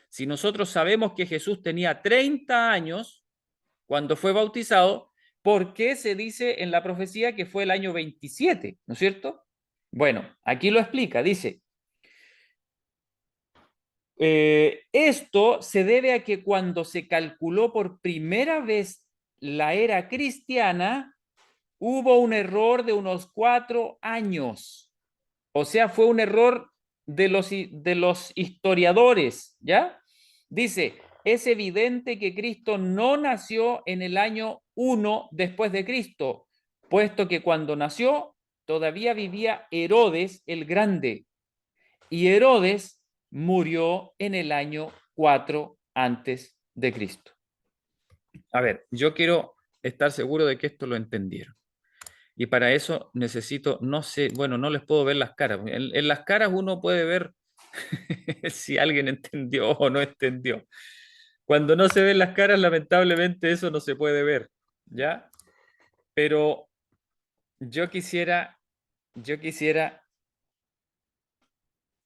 si nosotros sabemos que Jesús tenía 30 años cuando fue bautizado, ¿por qué se dice en la profecía que fue el año 27? ¿No es cierto? Bueno, aquí lo explica, dice, esto se debe a que cuando se calculó por primera vez la era cristiana, hubo un error de unos 4 años. O sea, fue un error de los historiadores, ¿ya? Dice, es evidente que Cristo no nació en el año 1 después de Cristo, puesto que cuando nació todavía vivía Herodes el Grande, y Herodes murió en el año 4 antes de Cristo. A ver, yo quiero estar seguro de que esto lo entendieron. Y para eso necesito, no sé, bueno, no les puedo ver las caras. En las caras uno puede ver si alguien entendió o no entendió. Cuando no se ven las caras, lamentablemente eso no se puede ver, ¿ya? Pero yo quisiera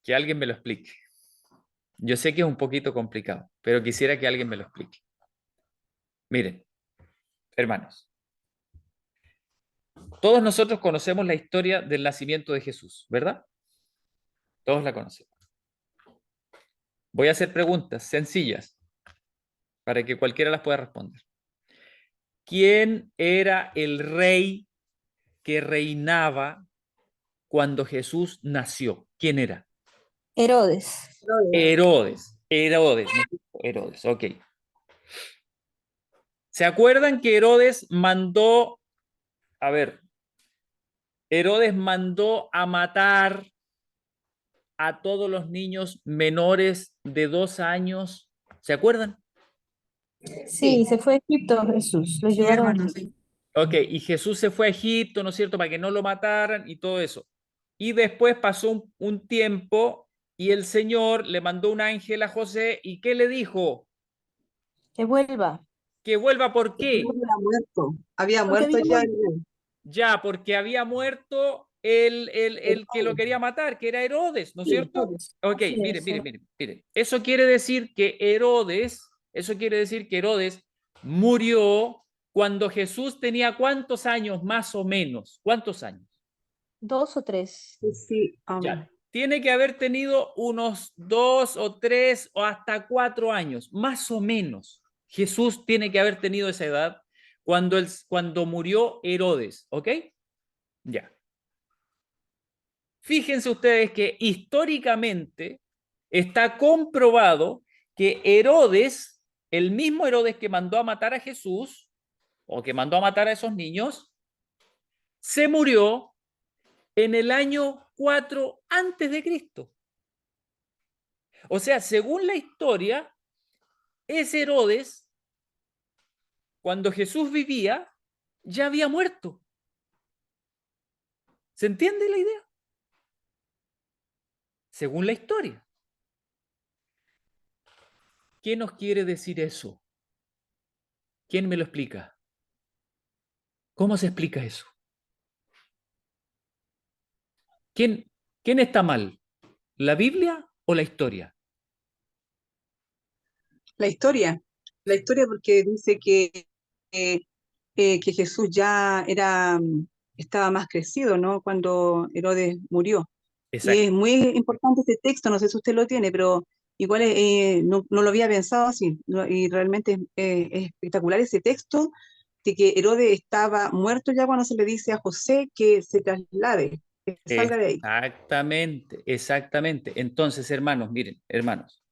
que alguien me lo explique. Yo sé que es un poquito complicado, pero quisiera que alguien me lo explique. Miren, hermanos, todos nosotros conocemos la historia del nacimiento de Jesús, ¿verdad? Todos la conocemos. Voy a hacer preguntas sencillas para que cualquiera las pueda responder. ¿Quién era el rey que reinaba cuando Jesús nació? ¿Quién era? Herodes. Herodes, ok. ¿Se acuerdan que Herodes mandó a matar a todos los niños menores de 2 años? ¿Se acuerdan? Sí, se fue a Egipto Jesús. Lo llevaron a Egipto. Ok, y Jesús se fue a Egipto, ¿no es cierto?, para que no lo mataran y todo eso. y después pasó un tiempo y el Señor le mandó un ángel a José y ¿qué le dijo? Que vuelva. Que vuelva, ¿por Pero qué? había muerto. Había Porque muerto había ya muerto. Ya, porque había muerto el que lo quería matar, que era Herodes, ¿no es Sí, cierto? Herodes. Ok, Así mire, es, mire, mire, mire. Eso quiere decir que Herodes murió cuando Jesús tenía ¿cuántos años más o menos? ¿Cuántos años? 2 o 3. Sí, sí, amén. Ya. Tiene que haber tenido unos 2 o 3 o hasta 4 años, más o menos. Jesús tiene que haber tenido esa edad cuando murió Herodes, ¿ok? Ya. Fíjense ustedes que históricamente está comprobado que Herodes, el mismo Herodes que mandó a matar a Jesús o que mandó a matar a esos niños, se murió en el año 4 antes de Cristo. O sea, según la historia, ese Herodes, cuando Jesús vivía, ya había muerto. ¿Se entiende la idea? Según la historia. ¿Qué nos quiere decir eso? ¿Quién me lo explica? ¿Cómo se explica eso? ¿Quién está mal? ¿La Biblia o la historia? La historia porque dice eh, que Jesús ya estaba más crecido, ¿no? Cuando Herodes murió. Y es Exacto. muy importante este texto, no sé si usted lo tiene, pero igual no lo había pensado así, y realmente es espectacular ese texto de que Herodes estaba muerto ya cuando se le dice a José que se traslade, que salga de ahí. Exactamente, exactamente. Entonces, hermanos, miren, hermanos,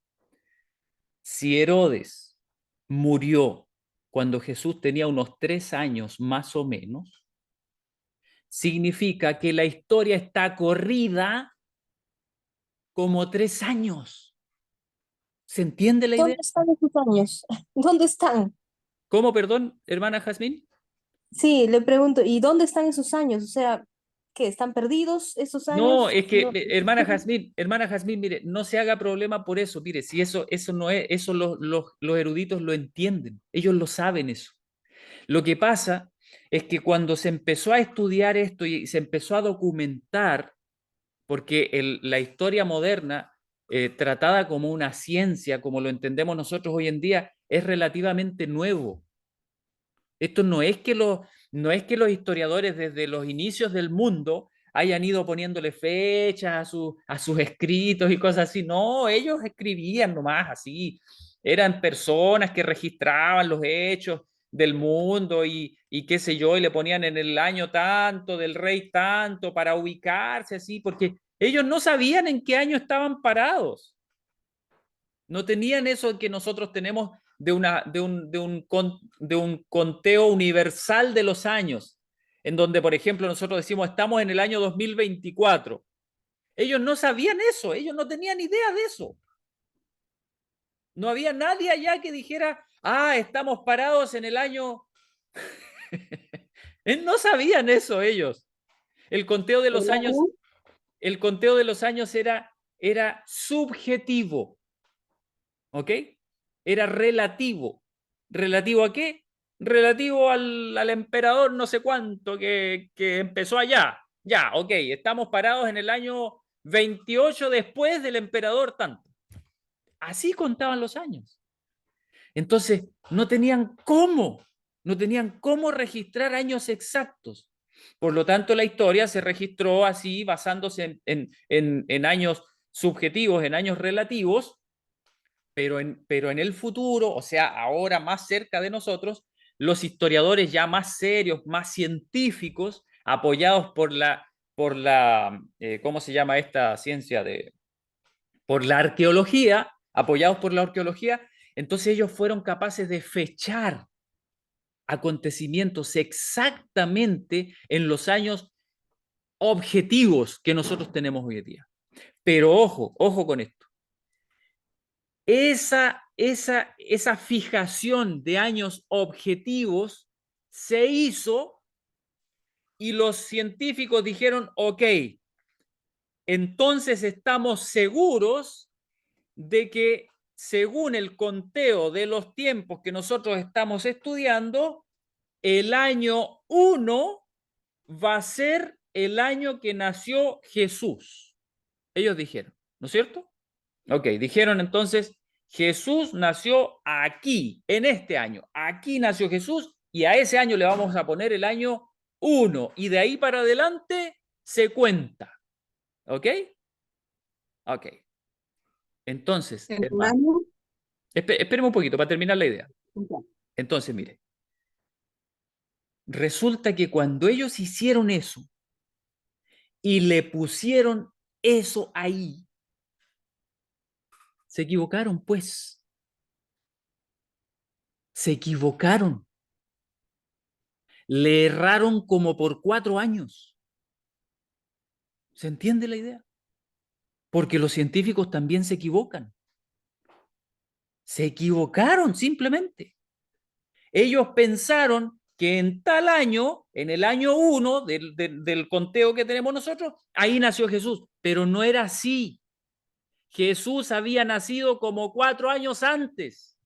si Herodes murió cuando Jesús tenía unos 3 años más o menos, significa que la historia está corrida como 3 años. ¿Se entiende la idea? ¿Dónde están esos años? ¿Dónde están? ¿Cómo, perdón, hermana Jazmín? Sí, le pregunto, ¿y dónde están esos años? O sea, ¿qué? ¿Están perdidos esos No, años? es que, No. hermana Jazmín, mire, no se haga problema por eso, mire, si eso no es, eso los eruditos lo entienden, ellos lo saben eso. Lo que pasa es que cuando se empezó a estudiar esto y se empezó a documentar, porque la historia moderna, tratada como una ciencia, como lo entendemos nosotros hoy en día, es relativamente nuevo. Esto no es que los historiadores desde los inicios del mundo hayan ido poniéndole fechas a sus escritos y cosas así. No, ellos escribían nomás así. Eran personas que registraban los hechos del mundo y qué sé yo, y le ponían en el año tanto, del rey tanto, para ubicarse así, porque ellos no sabían en qué año estaban parados. No tenían eso que nosotros tenemos de un conteo universal de los años, en donde, por ejemplo, nosotros decimos estamos en el año 2024. Ellos no sabían eso, ellos no tenían idea de eso. No había nadie allá que dijera, estamos parados en el año... No sabían eso ellos. El conteo de los años, el conteo de los años era subjetivo. ¿Ok? Era relativo. ¿Relativo a qué? Relativo al emperador no sé cuánto que empezó allá. Ya, ok, estamos parados en el año 28 después del emperador tanto. Así contaban los años. Entonces, no tenían cómo registrar años exactos. Por lo tanto, la historia se registró así, basándose en años subjetivos, en años relativos, pero en el futuro, o sea, ahora más cerca de nosotros, los historiadores ya más serios, más científicos, apoyados ¿cómo se llama esta ciencia? Por la arqueología, apoyados por la arqueología, entonces ellos fueron capaces de fechar acontecimientos exactamente en los años objetivos que nosotros tenemos hoy en día. Pero ojo con esto. Esa fijación de años objetivos se hizo y los científicos dijeron, ok, entonces estamos seguros de que según el conteo de los tiempos que nosotros estamos estudiando, el año 1 va a ser el año que nació Jesús. Ellos dijeron, ¿no es cierto? Ok, dijeron entonces, Jesús nació aquí, en este año. Aquí nació Jesús y a ese año le vamos a poner el año 1 y de ahí para adelante se cuenta. ¿Ok? Ok. Entonces, Hermano, espéreme un poquito para terminar la idea. ya. Entonces, mire, resulta que cuando ellos hicieron eso y le pusieron eso ahí, se equivocaron, pues. Se equivocaron. Le erraron como por 4 años. ¿Se entiende la idea? Porque los científicos también se equivocan. Se equivocaron simplemente. Ellos pensaron que en tal año, en el año 1 del conteo que tenemos nosotros, ahí nació Jesús, pero no era así. Jesús había nacido como 4 años antes.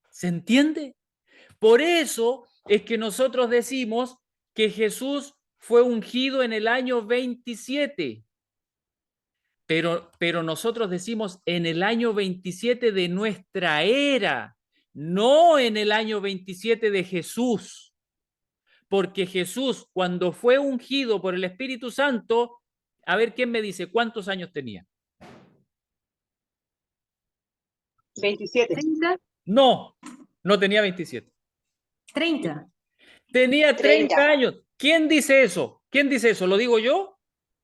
¿Se entiende? Por eso es que nosotros decimos que Jesús fue ungido en el año 27. Pero nosotros decimos en el año 27 de nuestra era, no en el año 27 de Jesús. Porque Jesús, cuando fue ungido por el Espíritu Santo, a ver quién me dice cuántos años tenía. 27. 30, No, no tenía 27. 30. Tenía 30 30. años. ¿Quién dice eso? ¿Quién dice eso? ¿Lo digo yo?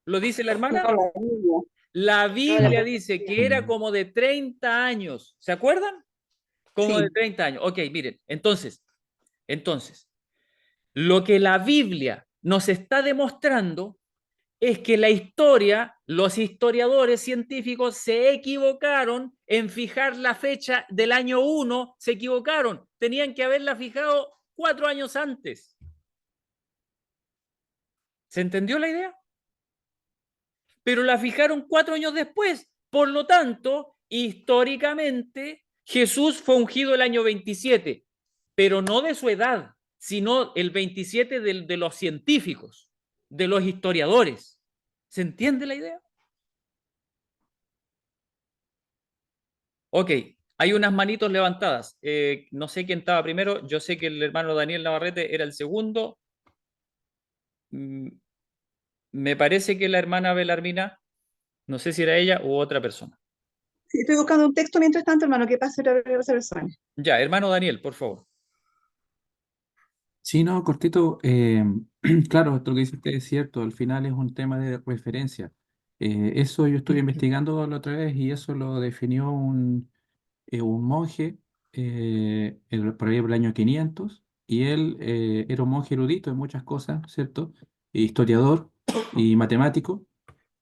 ¿Lo dice la hermana? No, la Biblia. La Biblia No, dice que era como de 30 años. ¿Se acuerdan? Como Sí. de 30 años. Ok, miren, entonces, lo que la Biblia nos está demostrando es que la historia, los historiadores científicos se equivocaron en fijar la fecha del año 1, se equivocaron. Tenían que haberla fijado 4 años antes. ¿Se entendió la idea? Pero la fijaron 4 años después. Por lo tanto, históricamente, Jesús fue ungido el año 27, pero no de su edad, sino el 27 de los científicos, de los historiadores. ¿Se entiende la idea? Ok, hay unas manitos levantadas. No sé quién estaba primero. Yo sé que el hermano Daniel Navarrete era el segundo. Me parece que la hermana Belarmina, no sé si era ella u otra persona. Sí, estoy buscando un texto mientras tanto, hermano, que pase la esa persona. Ya, hermano Daniel, por favor. Sí, no, cortito. Claro, esto que dice usted es cierto. Al final es un tema de referencia. Eso yo estuve investigando la otra vez y eso lo definió un monje por ahí por el año 500 y él era un monje erudito en muchas cosas, ¿cierto? Historiador y matemático.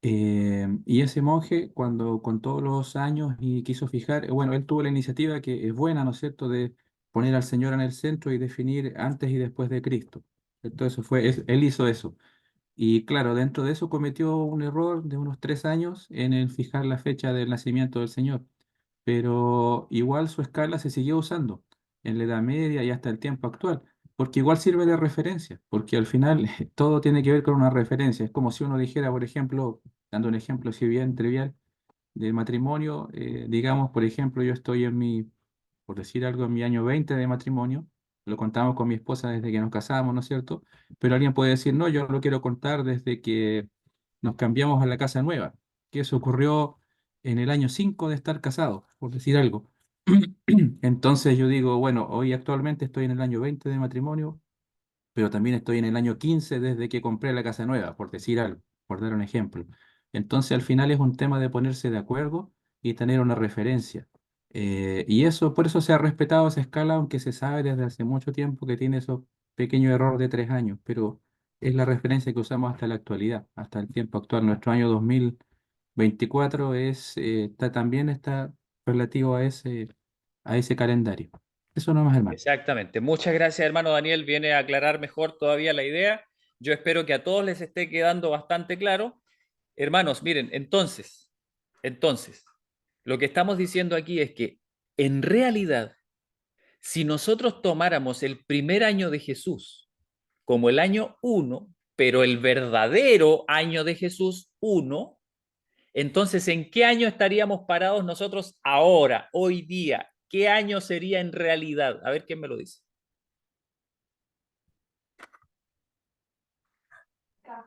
Y ese monje, cuando con todos los años y quiso fijar, bueno, él tuvo la iniciativa que es buena, ¿no es cierto?, de poner al Señor en el centro y definir antes y después de Cristo. Entonces él hizo eso. Y claro, dentro de eso cometió un error de unos 3 años en el fijar la fecha del nacimiento del Señor. Pero igual su escala se siguió usando en la Edad Media y hasta el tiempo actual, porque igual sirve de referencia, porque al final todo tiene que ver con una referencia. Es como si uno dijera, por ejemplo, dando un ejemplo si bien trivial, de matrimonio, digamos, por ejemplo, yo estoy por decir algo, en mi año 20 de matrimonio, lo contamos con mi esposa desde que nos casamos, ¿no es cierto? Pero alguien puede decir, no, yo lo quiero contar desde que nos cambiamos a la casa nueva, que eso ocurrió en el año 5 de estar casado, por decir algo. Entonces yo digo, bueno, hoy actualmente estoy en el año 20 de matrimonio, pero también estoy en el año 15 desde que compré la casa nueva, por decir algo, por dar un ejemplo. Entonces al final es un tema de ponerse de acuerdo y tener una referencia. Y eso, por eso se ha respetado esa escala, aunque se sabe desde hace mucho tiempo que tiene esos pequeños errores de 3 años, pero es la referencia que usamos hasta la actualidad, hasta el tiempo actual. Nuestro año 2024 también está relativo a ese calendario. Eso no más, hermano. Exactamente. Muchas gracias, hermano Daniel. Viene a aclarar mejor todavía la idea. Yo espero que a todos les esté quedando bastante claro. Hermanos, miren, entonces, lo que estamos diciendo aquí es que en realidad, si nosotros tomáramos el primer año de Jesús como el año 1, pero el verdadero año de Jesús 1, entonces, ¿en qué año estaríamos parados nosotros ahora, hoy día? ¿Qué año sería en realidad? A ver quién me lo dice.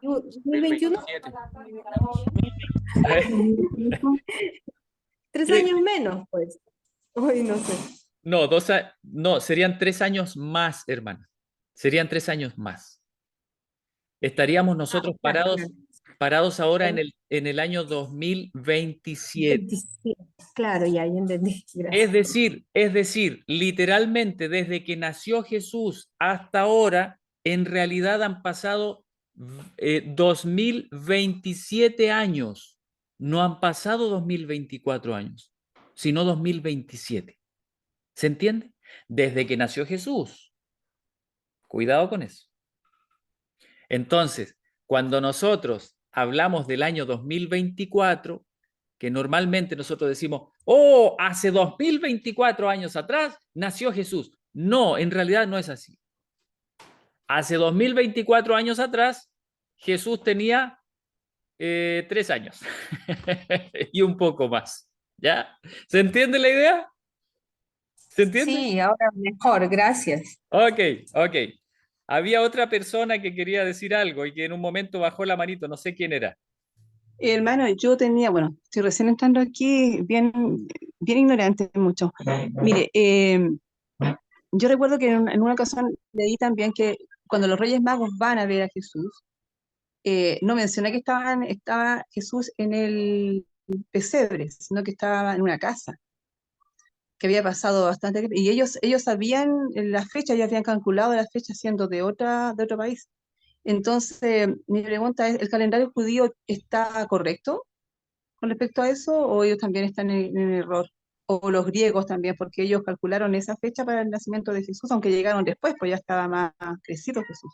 2021. 3 ¿Qué? años menos, pues. Hoy no sé. No, no, serían 3 años más, hermana. Serían 3 años más. Estaríamos nosotros parados ahora en el año 2027. 27. Claro, ya entendí. Gracias. Es decir, literalmente desde que nació Jesús hasta ahora, en realidad han pasado 2027 años. No han pasado 2024 años, sino 2027. ¿Se entiende? Desde que nació Jesús. Cuidado con eso. Entonces, cuando nosotros hablamos del año 2024, que normalmente nosotros decimos, oh, hace 2024 años atrás nació Jesús. No, en realidad no es así. Hace 2024 años atrás, Jesús tenía 3 años y un poco más. ¿Ya? ¿Se entiende la idea? ¿Se entiende? Sí, ahora mejor, gracias. Ok, ok. Había otra persona que quería decir algo y que en un momento bajó la manito, no sé quién era. Hermano, yo tenía, bueno, estoy recién entrando aquí, bien, bien ignorante mucho. Mire, yo recuerdo que en una ocasión leí también que cuando los Reyes Magos van a ver a Jesús, no menciona que estaba Jesús en el pesebre, sino que estaba en una casa, que había pasado bastante tiempo, y ellos sabían la fecha, ya habían calculado la fecha siendo de otro país. Entonces, mi pregunta es, ¿el calendario judío está correcto con respecto a eso, o ellos también están en error? O los griegos también, porque ellos calcularon esa fecha para el nacimiento de Jesús, aunque llegaron después, pues ya estaba más crecido Jesús.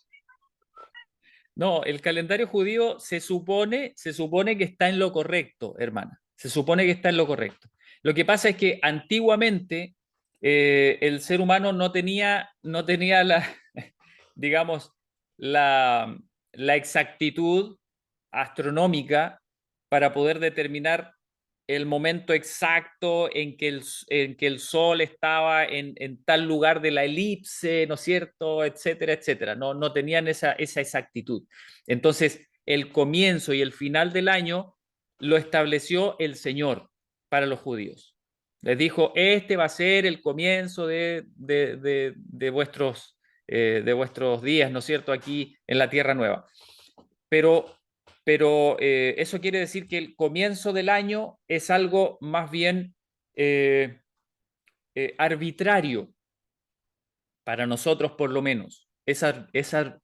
No, el calendario judío se supone que está en lo correcto, hermana. Se supone que está en lo correcto. Lo que pasa es que antiguamente el ser humano no tenía la, digamos, la exactitud astronómica para poder determinar el momento exacto en que el Sol estaba en tal lugar de la elipse, ¿no es cierto?, etcétera, etcétera. No tenían esa exactitud. Entonces, el comienzo y el final del año lo estableció el Señor para los judíos. Les dijo, este va a ser el comienzo de vuestros días, ¿no es cierto?, aquí en la Tierra Nueva. Pero eso quiere decir que el comienzo del año es algo más bien arbitrario, para nosotros por lo menos, es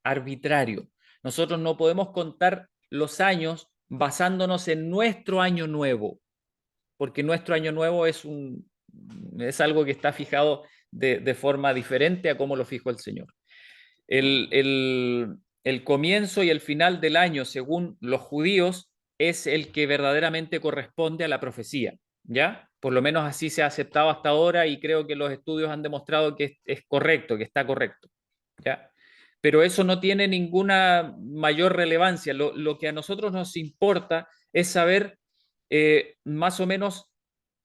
arbitrario. Nosotros no podemos contar los años basándonos en nuestro año nuevo, porque nuestro año nuevo es algo que está fijado de forma diferente a cómo lo fijó el Señor. El comienzo y el final del año, según los judíos, es el que verdaderamente corresponde a la profecía, ¿ya? Por lo menos así se ha aceptado hasta ahora y creo que los estudios han demostrado que es correcto, que está correcto, ¿ya? Pero eso no tiene ninguna mayor relevancia. Lo que a nosotros nos importa es saber más o menos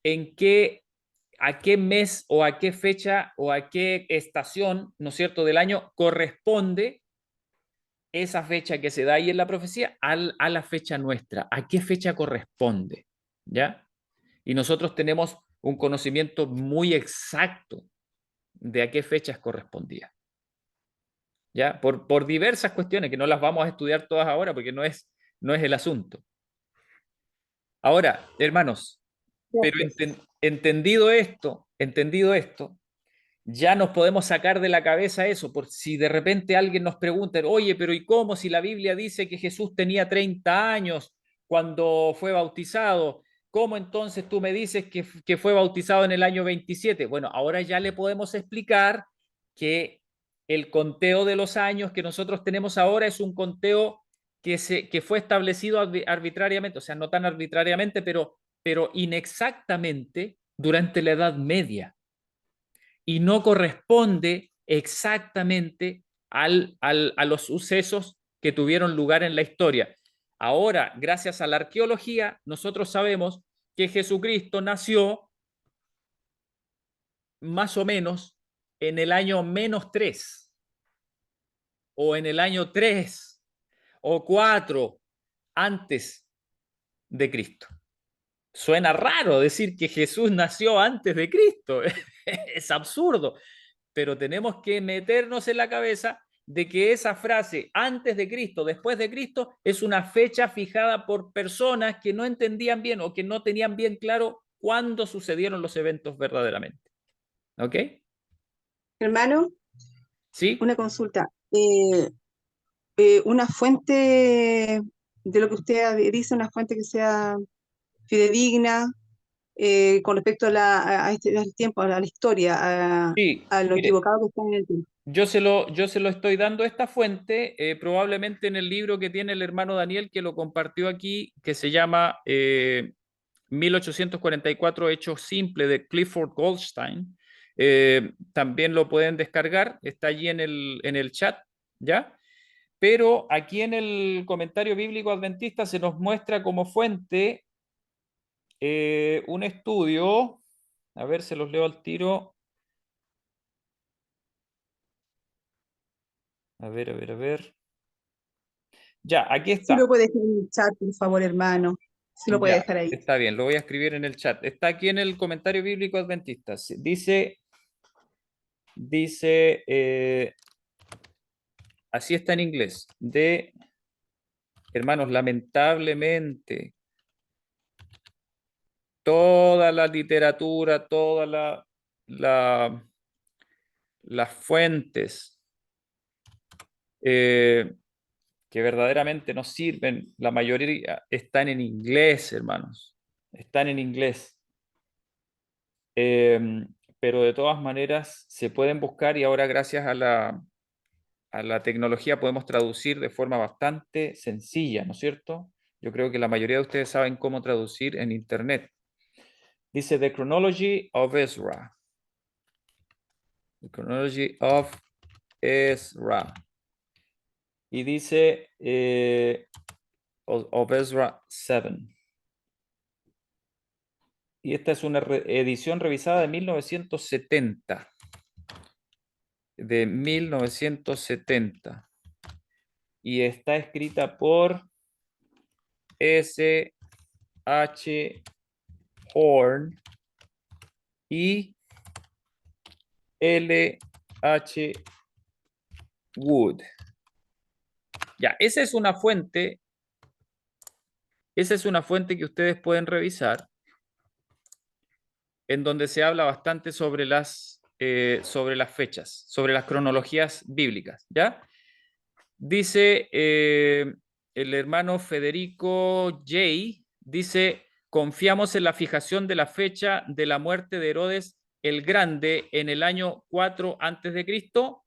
a qué mes o a qué fecha o a qué estación, ¿no es cierto?, del año corresponde esa fecha que se da ahí en la profecía a la fecha nuestra. ¿A qué fecha corresponde? ¿Ya? Y nosotros tenemos un conocimiento muy exacto de a qué fechas correspondía. ¿Ya? Por diversas cuestiones que no las vamos a estudiar todas ahora porque no es el asunto. Ahora, hermanos, pero entendido esto, ya nos podemos sacar de la cabeza eso, por si de repente alguien nos pregunta, oye, pero ¿y cómo si la Biblia dice que Jesús tenía 30 años cuando fue bautizado? ¿Cómo entonces tú me dices que fue bautizado en el año 27? Bueno, ahora ya le podemos explicar que el conteo de los años que nosotros tenemos ahora es un conteo que fue establecido arbitrariamente, o sea, no tan arbitrariamente, pero inexactamente durante la Edad Media, y no corresponde exactamente a los sucesos que tuvieron lugar en la historia. Ahora, gracias a la arqueología, nosotros sabemos que Jesucristo nació más o menos en el año -3, o en el año 3 o 4 antes de Cristo. Suena raro decir que Jesús nació antes de Cristo, es absurdo, pero tenemos que meternos en la cabeza de que esa frase antes de Cristo, después de Cristo, es una fecha fijada por personas que no entendían bien o que no tenían bien claro cuándo sucedieron los eventos verdaderamente. ¿Ok? Hermano, ¿Sí? una consulta. Una fuente de lo que usted dice, una fuente que sea fidedigna con respecto a este tiempo, a la historia, Sí, a lo mire, equivocado que está en el tiempo. yo se lo estoy dando a esta fuente, probablemente en el libro que tiene el hermano Daniel, que lo compartió aquí, que se llama 1844 Hechos Simples, de Clifford Goldstein. También lo pueden descargar, está allí en el chat, ¿ya? Pero aquí en el comentario bíblico adventista se nos muestra como fuente un estudio, a ver, se los leo al tiro. A ver. Ya, aquí Si lo está. puede dejar en el chat, por favor, hermano. Si lo puede Ya, dejar ahí. está bien, lo voy a escribir en el chat. Está aquí en el comentario bíblico adventista. Dice, así está en inglés, hermanos, lamentablemente, toda la literatura, las fuentes que verdaderamente nos sirven, la mayoría están en inglés, hermanos, están en inglés. Pero de todas maneras se pueden buscar, y ahora gracias a la tecnología podemos traducir de forma bastante sencilla, ¿no es cierto? Yo creo que la mayoría de ustedes saben cómo traducir en Internet. Dice The Chronology of Ezra. The Chronology of Ezra. Y dice of Ezra 7. Y esta es una edición revisada de 1970. De 1970. Y está escrita por S. H. Horn y L. H. Wood. Ya, esa es una fuente que ustedes pueden revisar, en donde se habla bastante sobre las fechas, sobre las cronologías bíblicas, ¿ya? Dice el hermano Federico J. Dice, confiamos en la fijación de la fecha de la muerte de Herodes el Grande en el año 4 antes de Cristo.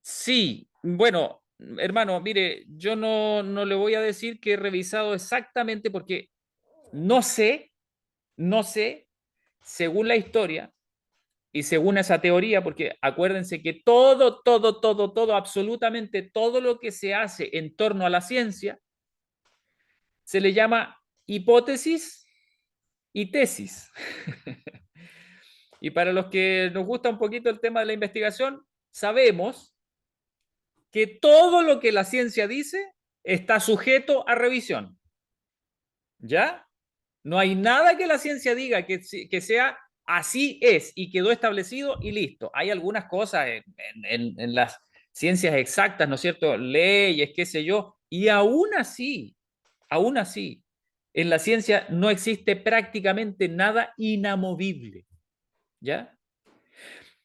Sí, bueno, hermano, mire, yo no le voy a decir que he revisado exactamente porque no sé, según la historia y según esa teoría, porque acuérdense que todo, absolutamente todo lo que se hace en torno a la ciencia se le llama hipótesis y tesis. Y para los que nos gusta un poquito el tema de la investigación, sabemos que todo lo que la ciencia dice está sujeto a revisión. ¿Ya? No hay nada que la ciencia diga que sea así es y quedó establecido y listo. Hay algunas cosas en las ciencias exactas, ¿no es cierto? Leyes, qué sé yo, y aún así, en la ciencia no existe prácticamente nada inamovible, ¿ya?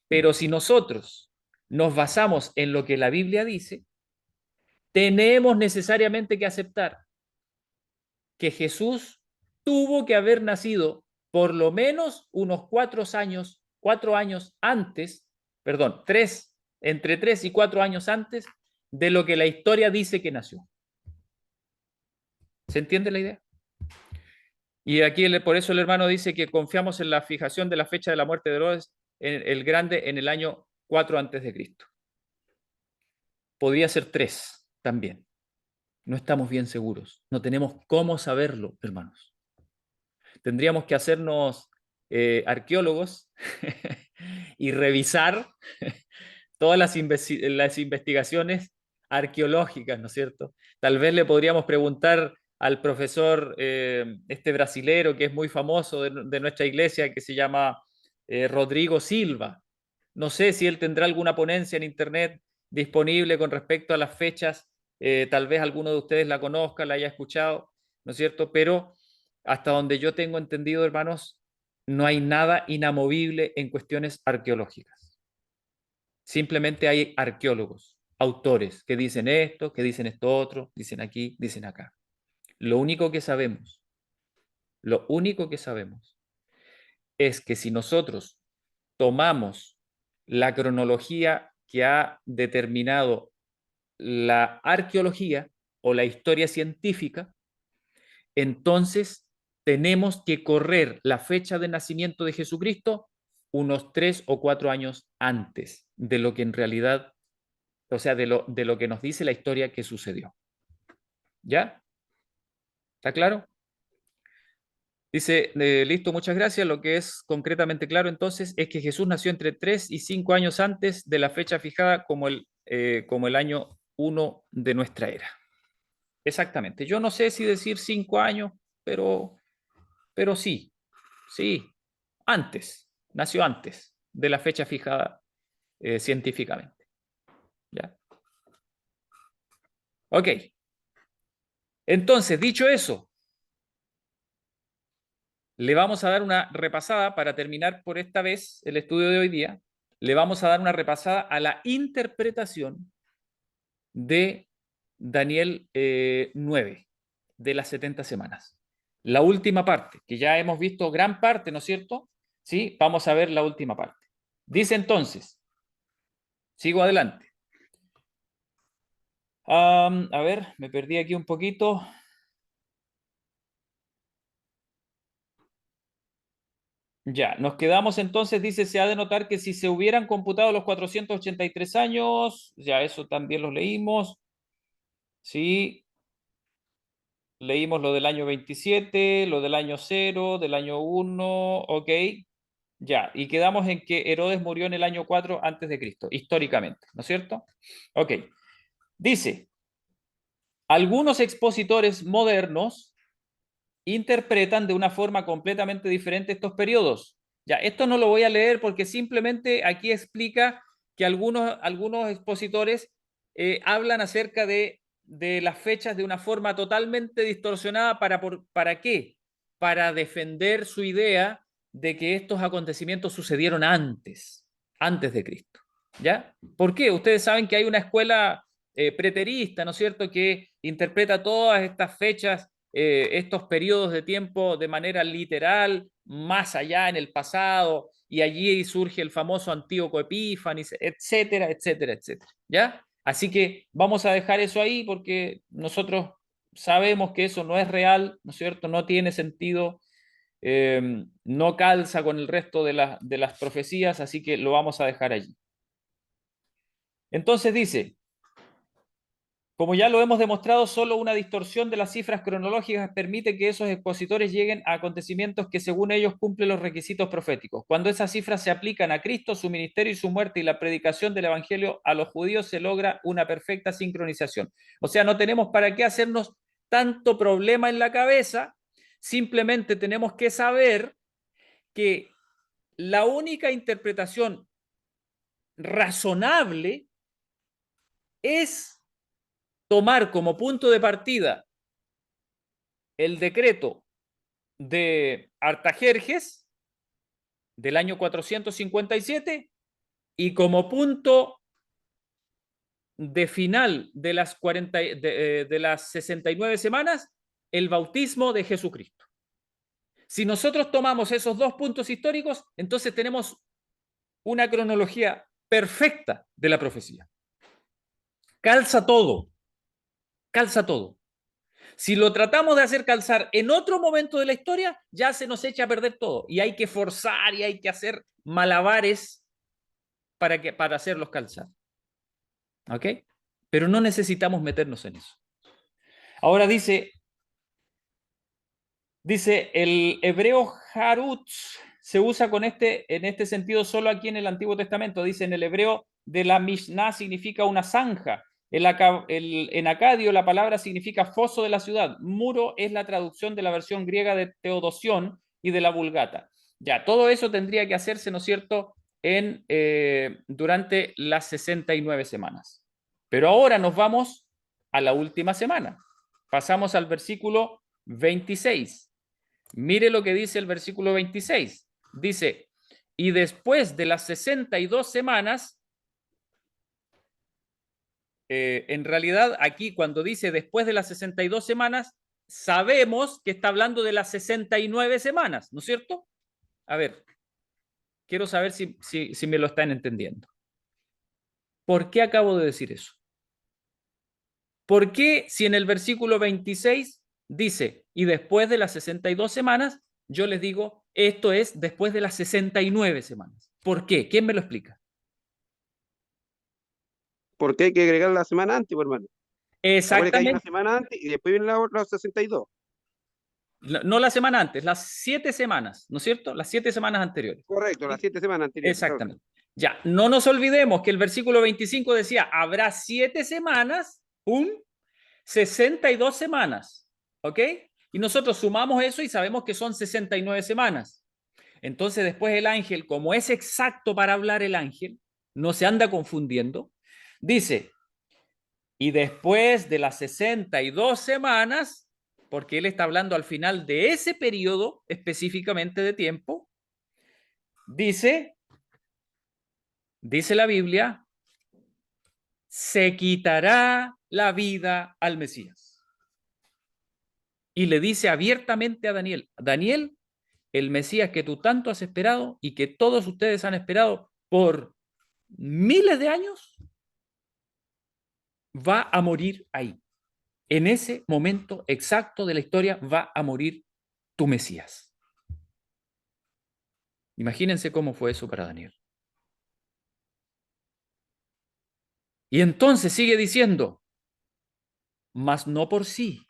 Pero si nosotros nos basamos en lo que la Biblia dice, tenemos necesariamente que aceptar que Jesús tuvo que haber nacido por lo menos unos 4 años antes, perdón, entre 3 y 4 años antes de lo que la historia dice que nació. ¿Se entiende la idea? Y aquí por eso el hermano dice que confiamos en la fijación de la fecha de la muerte de Herodes el Grande en el año 4 antes de Cristo. Podría ser 3 también. No estamos bien seguros. No tenemos cómo saberlo, hermanos. Tendríamos que hacernos arqueólogos y revisar todas las investigaciones arqueológicas, ¿no es cierto? Tal vez le podríamos preguntar al profesor, este brasilero que es muy famoso de nuestra iglesia, que se llama Rodrigo Silva. No sé si él tendrá alguna ponencia en internet disponible con respecto a las fechas. Tal vez alguno de ustedes la conozca, la haya escuchado, ¿no es cierto? Pero hasta donde yo tengo entendido, hermanos, no hay nada inamovible en cuestiones arqueológicas. Simplemente hay arqueólogos, autores, que dicen esto otro, dicen aquí, dicen acá. Lo único que sabemos es que si nosotros tomamos la cronología que ha determinado la arqueología o la historia científica, entonces tenemos que correr la fecha de nacimiento de Jesucristo unos 3 o 4 años antes de lo que en realidad, o sea, de lo que nos dice la historia que sucedió. ¿Ya? ¿Está claro? Dice, listo, muchas gracias. Lo que es concretamente claro entonces es que Jesús nació entre 3 y 5 años antes de la fecha fijada como el año 1 de nuestra era. Exactamente. Yo no sé si decir 5 años, pero sí, nació antes de la fecha fijada científicamente. ¿Ya? Ok. Entonces, dicho eso, le vamos a dar una repasada para terminar por esta vez el estudio de hoy día. Le vamos a dar una repasada a la interpretación de Daniel 9, de las 70 semanas. La última parte, que ya hemos visto gran parte, ¿no es cierto? Sí, vamos a ver la última parte. Dice entonces, sigo adelante. A ver, me perdí aquí un poquito. Ya, nos quedamos entonces, dice, se ha de notar que si se hubieran computado los 483 años, ya eso también lo leímos, sí, leímos lo del año 27, lo del año 0, del año 1, ok, ya, y quedamos en que Herodes murió en el año 4 antes de Cristo, históricamente, ¿no es cierto? Ok, dice, algunos expositores modernos interpretan de una forma completamente diferente estos periodos. Ya, esto no lo voy a leer porque simplemente aquí explica que algunos expositores hablan acerca de las fechas de una forma totalmente distorsionada. ¿Para qué? Para defender su idea de que estos acontecimientos sucedieron antes de Cristo. ¿Ya? ¿Por qué? Ustedes saben que hay una escuela preterista, ¿no es cierto?, que interpreta todas estas fechas, estos periodos de tiempo de manera literal, más allá en el pasado, y allí surge el famoso Antíoco Epífanes, etcétera, etcétera, etcétera. ¿Ya? Así que vamos a dejar eso ahí porque nosotros sabemos que eso no es real, ¿no es cierto? No tiene sentido, no calza con el resto de las profecías, así que lo vamos a dejar allí. Entonces dice, como ya lo hemos demostrado, solo una distorsión de las cifras cronológicas permite que esos expositores lleguen a acontecimientos que según ellos cumplen los requisitos proféticos. Cuando esas cifras se aplican a Cristo, su ministerio y su muerte y la predicación del Evangelio a los judíos, se logra una perfecta sincronización. O sea, no tenemos para qué hacernos tanto problema en la cabeza, simplemente tenemos que saber que la única interpretación razonable es tomar como punto de partida el decreto de Artajerjes del año 457 y como punto de final de las 69 semanas el bautismo de Jesucristo. Si nosotros tomamos esos dos puntos históricos, entonces tenemos una cronología perfecta de la profecía. Calza todo. Si lo tratamos de hacer calzar en otro momento de la historia, ya se nos echa a perder todo. Y hay que forzar y hay que hacer malabares para hacerlos calzar. ¿Ok? Pero no necesitamos meternos en eso. Ahora dice el hebreo harutz se usa en este sentido solo aquí en el Antiguo Testamento. Dice en el hebreo de la Mishnah significa una zanja. En acadio la palabra significa foso de la ciudad. Muro es la traducción de la versión griega de Teodosión y de la Vulgata. Ya, todo eso tendría que hacerse, ¿no es cierto?, durante las 69 semanas. Pero ahora nos vamos a la última semana. Pasamos al versículo 26. Mire lo que dice el versículo 26. Dice, y después de las 62 semanas, en realidad aquí cuando dice después de las 62 semanas, sabemos que está hablando de las 69 semanas, ¿no es cierto? A ver, quiero saber si me lo están entendiendo. ¿Por qué acabo de decir eso? ¿Por qué si en el versículo 26 dice, y después de las 62 semanas, yo les digo, esto es después de las 69 semanas? ¿Por qué? ¿Quién me lo explica? Porque hay que agregar la semana antes, pues, hermano. Acuérdate que hay una Exactamente. semana antes y después viene la 62. No la semana antes, las 7 semanas, ¿no es cierto? Las 7 semanas anteriores. Correcto, las 7 semanas anteriores. Exactamente. Ya, no nos olvidemos que el versículo 25 decía, habrá 7 semanas, 62 semanas, ¿ok? Y nosotros sumamos eso y sabemos que son 69 semanas. Entonces después el ángel, como es exacto para hablar el ángel, no se anda confundiendo, dice, y después de las 62 semanas, porque él está hablando al final de ese periodo específicamente de tiempo, dice la Biblia, se quitará la vida al Mesías. Y le dice abiertamente a Daniel, Daniel, el Mesías que tú tanto has esperado y que todos ustedes han esperado por miles de años, va a morir ahí. En ese momento exacto de la historia va a morir tu Mesías. Imagínense cómo fue eso para Daniel. Y entonces sigue diciendo, mas no por sí.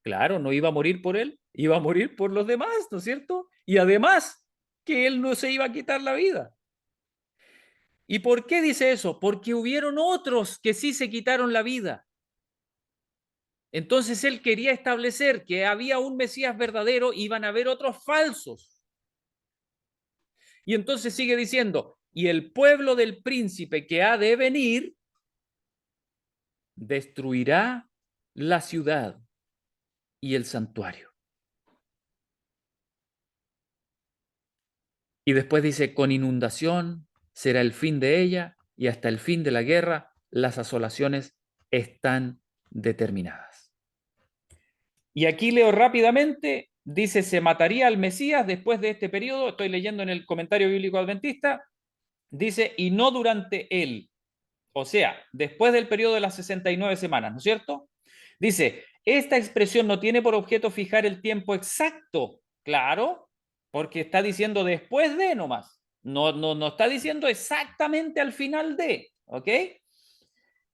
Claro, no iba a morir por él, iba a morir por los demás, ¿no es cierto? Y además, que él no se iba a quitar la vida. ¿Y por qué dice eso? Porque hubieron otros que sí se quitaron la vida. Entonces él quería establecer que había un Mesías verdadero y iban a haber otros falsos. Y entonces sigue diciendo, y el pueblo del príncipe que ha de venir destruirá la ciudad y el santuario. Y después dice, con inundación será el fin de ella y hasta el fin de la guerra las asolaciones están determinadas. Y aquí leo rápidamente, dice, se mataría al Mesías después de este periodo, estoy leyendo en el comentario bíblico adventista, dice, y no durante él, o sea, después del periodo de las 69 semanas, ¿no es cierto? Dice, esta expresión no tiene por objeto fijar el tiempo exacto, claro, porque está diciendo después de nomás, no está diciendo exactamente al final de, ¿ok?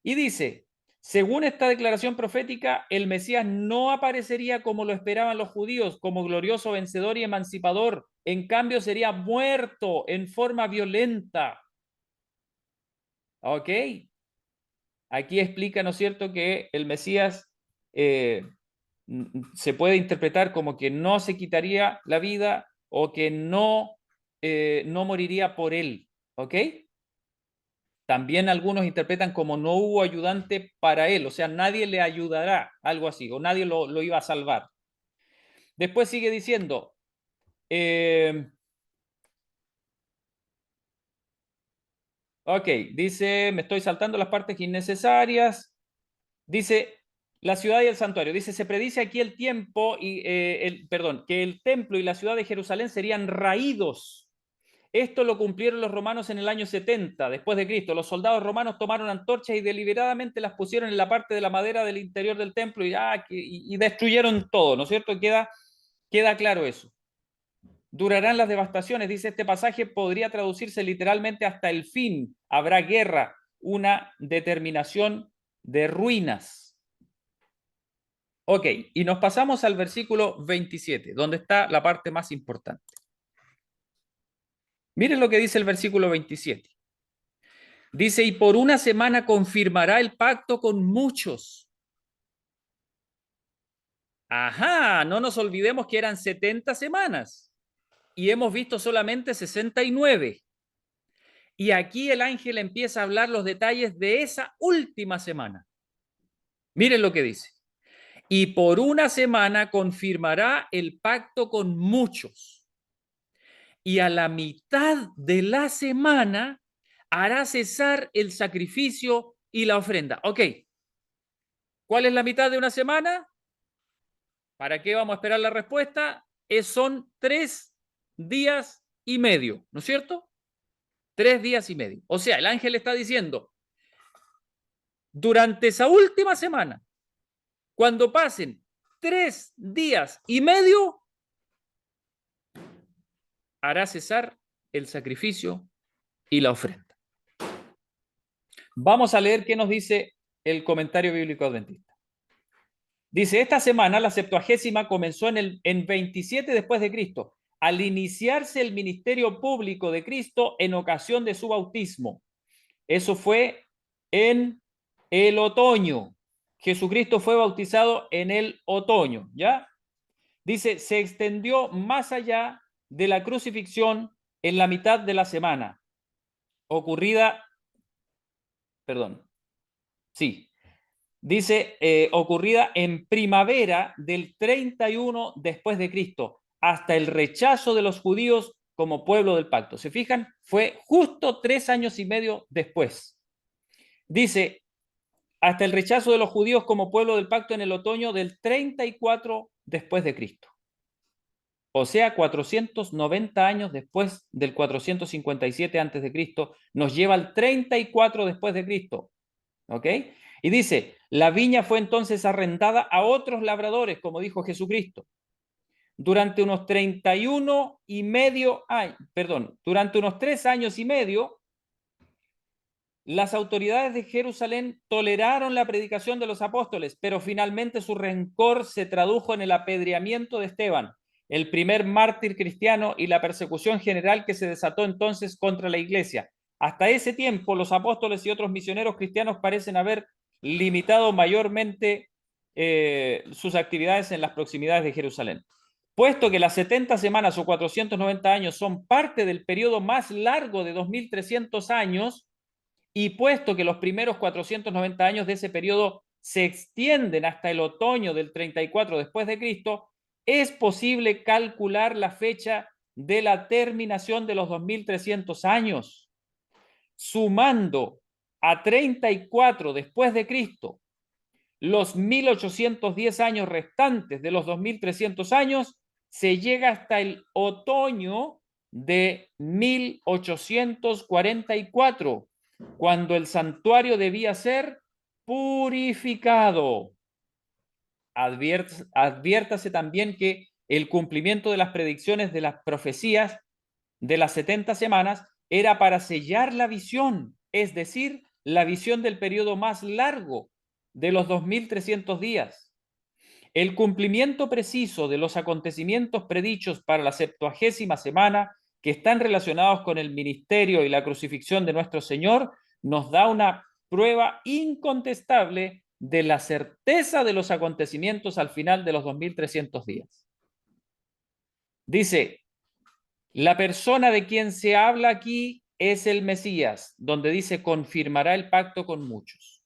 Y dice, según esta declaración profética, el Mesías no aparecería como lo esperaban los judíos, como glorioso vencedor y emancipador. En cambio, sería muerto en forma violenta. ¿Ok? Aquí explica, ¿no es cierto?, que el Mesías se puede interpretar como que no se quitaría la vida o que no moriría por él. ¿Ok? También algunos interpretan como no hubo ayudante para él, o sea, nadie le ayudará, algo así, o nadie lo iba a salvar. Después sigue diciendo, ok, dice, me estoy saltando las partes innecesarias, dice, la ciudad y el santuario, dice, se predice aquí el tiempo, que el templo y la ciudad de Jerusalén serían raídos. Esto lo cumplieron los romanos en el año 70 después de Cristo. Los soldados romanos tomaron antorchas y deliberadamente las pusieron en la parte de la madera del interior del templo y destruyeron todo, ¿no es cierto? Queda claro eso. Durarán las devastaciones, dice este pasaje, podría traducirse literalmente hasta el fin. Habrá guerra, una determinación de ruinas. Ok, y nos pasamos al versículo 27, donde está la parte más importante. Miren lo que dice el versículo 27. Dice, y por una semana confirmará el pacto con muchos. Ajá, no nos olvidemos que eran 70 semanas y hemos visto solamente 69. Y aquí el ángel empieza a hablar los detalles de esa última semana. Miren lo que dice. Y por una semana confirmará el pacto con muchos. Y a la mitad de la semana hará cesar el sacrificio y la ofrenda. Ok. ¿Cuál es la mitad de una semana? ¿Para qué vamos a esperar la respuesta? Son 3 días y medio, ¿no es cierto? 3 días y medio. O sea, el ángel está diciendo, durante esa última semana, cuando pasen 3 días y medio, hará cesar el sacrificio y la ofrenda. Vamos a leer qué nos dice el comentario bíblico adventista. Dice, esta semana la 70ª comenzó en 27 después de Cristo, al iniciarse el ministerio público de Cristo en ocasión de su bautismo. Eso fue en el otoño. Jesucristo fue bautizado en el otoño, ¿ya? Dice, se extendió más allá de la crucifixión en la mitad de la semana, ocurrida en primavera del 31 después de Cristo, hasta el rechazo de los judíos como pueblo del pacto. ¿Se fijan? Fue justo 3 años y medio después. Dice, hasta el rechazo de los judíos como pueblo del pacto en el otoño del 34 después de Cristo. O sea, 490 años después del 457 antes de Cristo, nos lleva al 34 después de Cristo. ¿Ok? Y dice, la viña fue entonces arrendada a otros labradores, como dijo Jesucristo. Durante unos 3 años y medio, las autoridades de Jerusalén toleraron la predicación de los apóstoles, pero finalmente su rencor se tradujo en el apedreamiento de Esteban, el primer mártir cristiano, y la persecución general que se desató entonces contra la iglesia. Hasta ese tiempo, los apóstoles y otros misioneros cristianos parecen haber limitado mayormente sus actividades en las proximidades de Jerusalén. Puesto que las 70 semanas o 490 años son parte del periodo más largo de 2300 años, y puesto que los primeros 490 años de ese periodo se extienden hasta el otoño del 34 después de Cristo, es posible calcular la fecha de la terminación de los 2300 años. Sumando a 34 después de Cristo los 1810 años restantes de los 2300 años, se llega hasta el otoño de 1844, cuando el santuario debía ser purificado. Adviértase también que el cumplimiento de las predicciones de las profecías de las 70 semanas era para sellar la visión, es decir, la visión del periodo más largo de los 2300 días. El cumplimiento preciso de los acontecimientos predichos para la 70ª semana, que están relacionados con el ministerio y la crucifixión de nuestro Señor, nos da una prueba incontestable de la certeza de los acontecimientos al final de los 2300 días. Dice, la persona de quien se habla aquí es el Mesías, donde dice confirmará el pacto con muchos.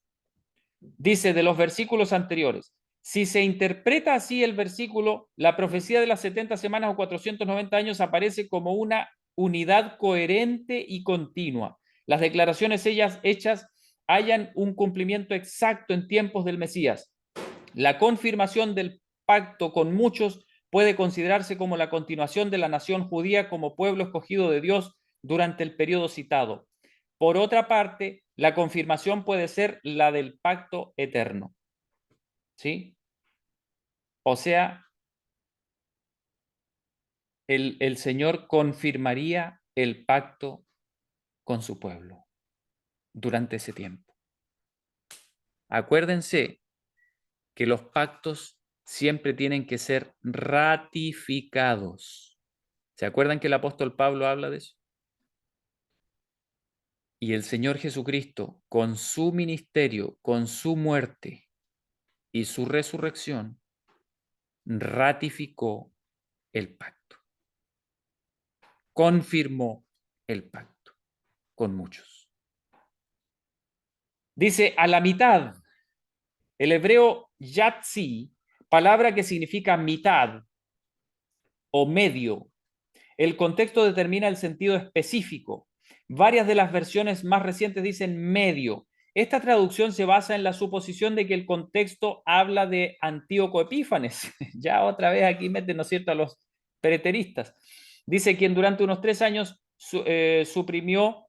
Dice de los versículos anteriores, si se interpreta así el versículo, la profecía de las 70 semanas o 490 años aparece como una unidad coherente y continua. Las declaraciones hechas hallan un cumplimiento exacto en tiempos del Mesías. La confirmación del pacto con muchos puede considerarse como la continuación de la nación judía como pueblo escogido de Dios durante el periodo citado. Por otra parte, la confirmación puede ser la del pacto eterno. ¿Sí? O sea, el Señor confirmaría el pacto con su pueblo durante ese tiempo. Acuérdense que los pactos siempre tienen que ser ratificados. ¿Se acuerdan que el apóstol Pablo habla de eso? Y el Señor Jesucristo, con su ministerio, con su muerte y su resurrección, ratificó el pacto. Confirmó el pacto con muchos. Dice a la mitad, el hebreo yatsi, palabra que significa mitad o medio. El contexto determina el sentido específico. Varias de las versiones más recientes dicen medio. Esta traducción se basa en la suposición de que el contexto habla de Antíoco Epífanes. Ya otra vez aquí meten, ¿no es cierto?, a los preteristas. Dice quien durante unos 3 años suprimió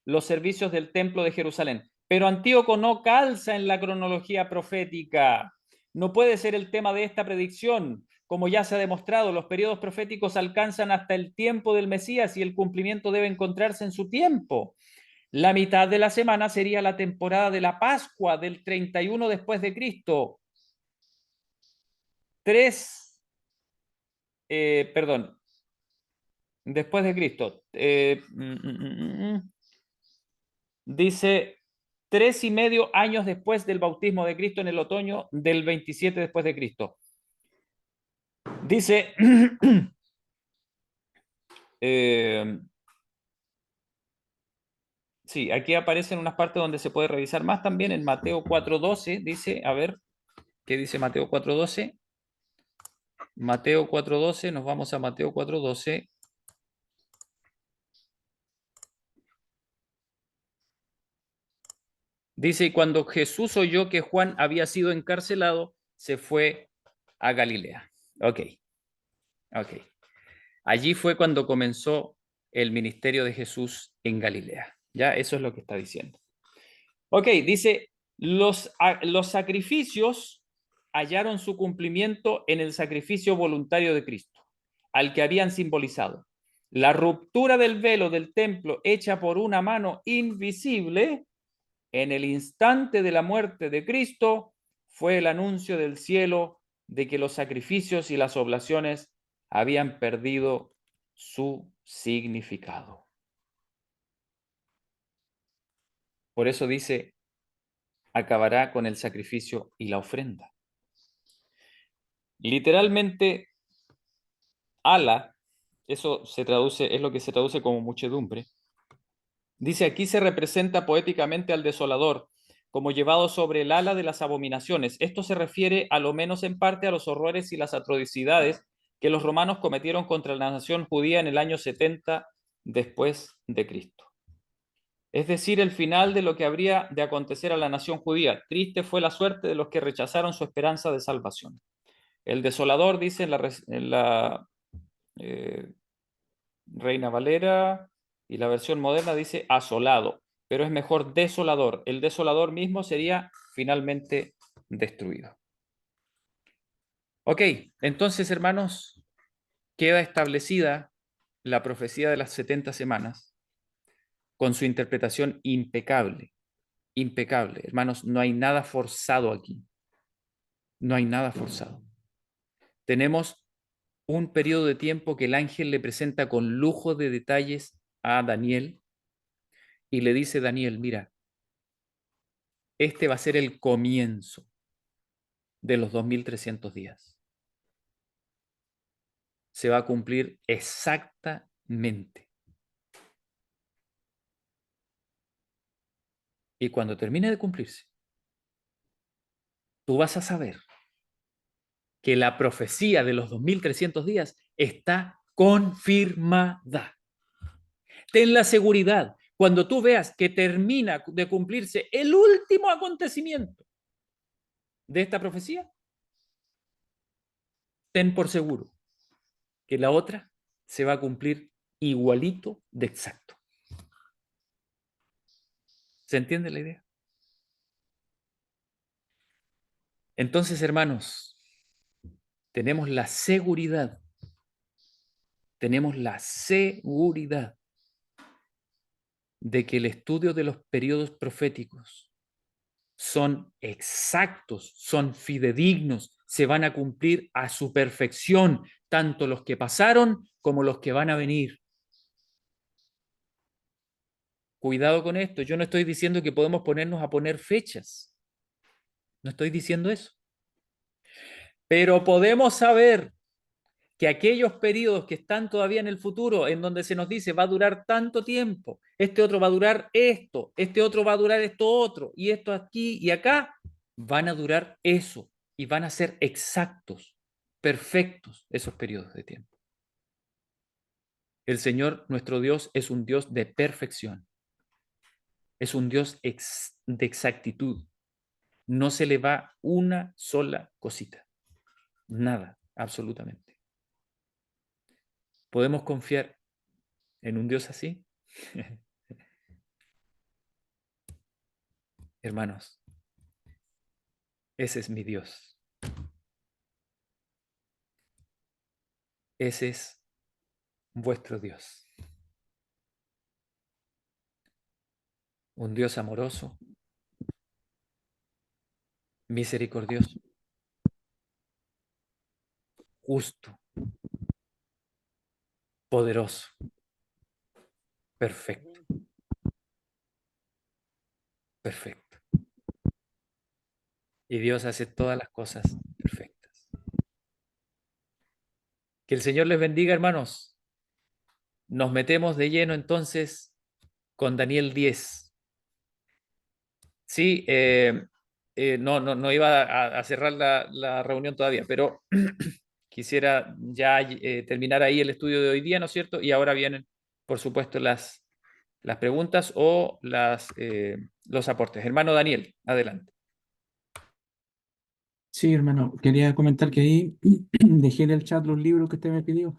los servicios del templo de Jerusalén. Pero Antíoco no calza en la cronología profética. No puede ser el tema de esta predicción. Como ya se ha demostrado, los periodos proféticos alcanzan hasta el tiempo del Mesías y el cumplimiento debe encontrarse en su tiempo. La mitad de la semana sería la temporada de la Pascua del 31 después de Cristo. Después de Cristo. Dice 3,5 años después del bautismo de Cristo en el otoño del 27 después de Cristo. Dice sí, aquí aparecen unas partes donde se puede revisar más también. En Mateo 4:12 dice, a ver, ¿qué dice Mateo 4:12? Mateo 4:12, nos vamos a Mateo 4:12. Dice, y cuando Jesús oyó que Juan había sido encarcelado, se fue a Galilea. Ok. Allí fue cuando comenzó el ministerio de Jesús en Galilea. Ya, eso es lo que está diciendo. Ok, dice, los sacrificios hallaron su cumplimiento en el sacrificio voluntario de Cristo, al que habían simbolizado. La ruptura del velo del templo hecha por una mano invisible en el instante de la muerte de Cristo fue el anuncio del cielo de que los sacrificios y las oblaciones habían perdido su significado. Por eso dice, acabará con el sacrificio y la ofrenda. Literalmente, ala, eso se traduce, es lo que se traduce como muchedumbre. Dice, aquí se representa poéticamente al desolador, como llevado sobre el ala de las abominaciones. Esto se refiere, a lo menos en parte, a los horrores y las atrocidades que los romanos cometieron contra la nación judía en el año 70 después de Cristo. Es decir, el final de lo que habría de acontecer a la nación judía. Triste fue la suerte de los que rechazaron su esperanza de salvación. El desolador, dice en la Reina Valera, y la versión moderna dice asolado, pero es mejor desolador. El desolador mismo sería finalmente destruido. Ok, entonces, hermanos, queda establecida la profecía de las 70 semanas con su interpretación impecable. Impecable. Hermanos, no hay nada forzado aquí. No hay nada forzado. Tenemos un periodo de tiempo que el ángel le presenta con lujo de detalles a Daniel y le dice, Daniel, mira, este va a ser el comienzo de los 2300 días. Se va a cumplir exactamente. Y cuando termine de cumplirse, tú vas a saber que la profecía de los 2300 días está confirmada. Ten la seguridad, cuando tú veas que termina de cumplirse el último acontecimiento de esta profecía, ten por seguro que la otra se va a cumplir igualito de exacto. ¿Se entiende la idea? Entonces, hermanos, tenemos la seguridad de que el estudio de los periodos proféticos son exactos, son fidedignos, se van a cumplir a su perfección, tanto los que pasaron como los que van a venir. Cuidado con esto, yo no estoy diciendo que podemos ponernos a poner fechas, no estoy diciendo eso, pero podemos saber que aquellos periodos que están todavía en el futuro, en donde se nos dice va a durar tanto tiempo, este otro va a durar esto, este otro va a durar esto otro, y esto aquí y acá, van a durar eso, y van a ser exactos, perfectos esos periodos de tiempo. El Señor, nuestro Dios, es un Dios de perfección, es un Dios de exactitud. No se le va una sola cosita, nada, absolutamente. ¿Podemos confiar en un Dios así? Hermanos, ese es mi Dios. Ese es vuestro Dios. Un Dios amoroso, misericordioso, justo, poderoso, perfecto. Perfecto. Y Dios hace todas las cosas perfectas. Que el Señor les bendiga, hermanos. Nos metemos de lleno entonces con Daniel 10. Sí, no iba a cerrar la reunión todavía, pero quisiera ya terminar ahí el estudio de hoy día, ¿no es cierto? Y ahora vienen, por supuesto, las preguntas o los aportes. Hermano Daniel, adelante. Sí, hermano, quería comentar que ahí dejé en el chat los libros que usted me pidió.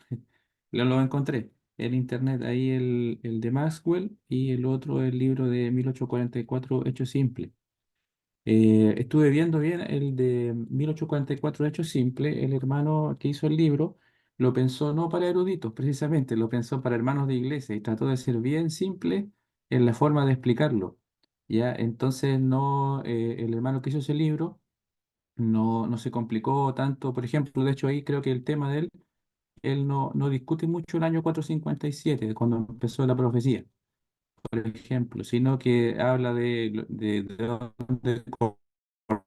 Los encontré en internet, ahí el de Maxwell y el otro, el libro de 1844, Hechos Simples. Estuve viendo bien el de 1844, Hechos Simples, el hermano que hizo el libro lo pensó no para eruditos, precisamente, lo pensó para hermanos de iglesia y trató de ser bien simple en la forma de explicarlo. ¿Ya? Entonces, no, el hermano que hizo ese libro no se complicó tanto. Por ejemplo, de hecho ahí creo que el tema de él no discute mucho el año 457, cuando empezó la profecía, por ejemplo, sino que habla de dónde cortar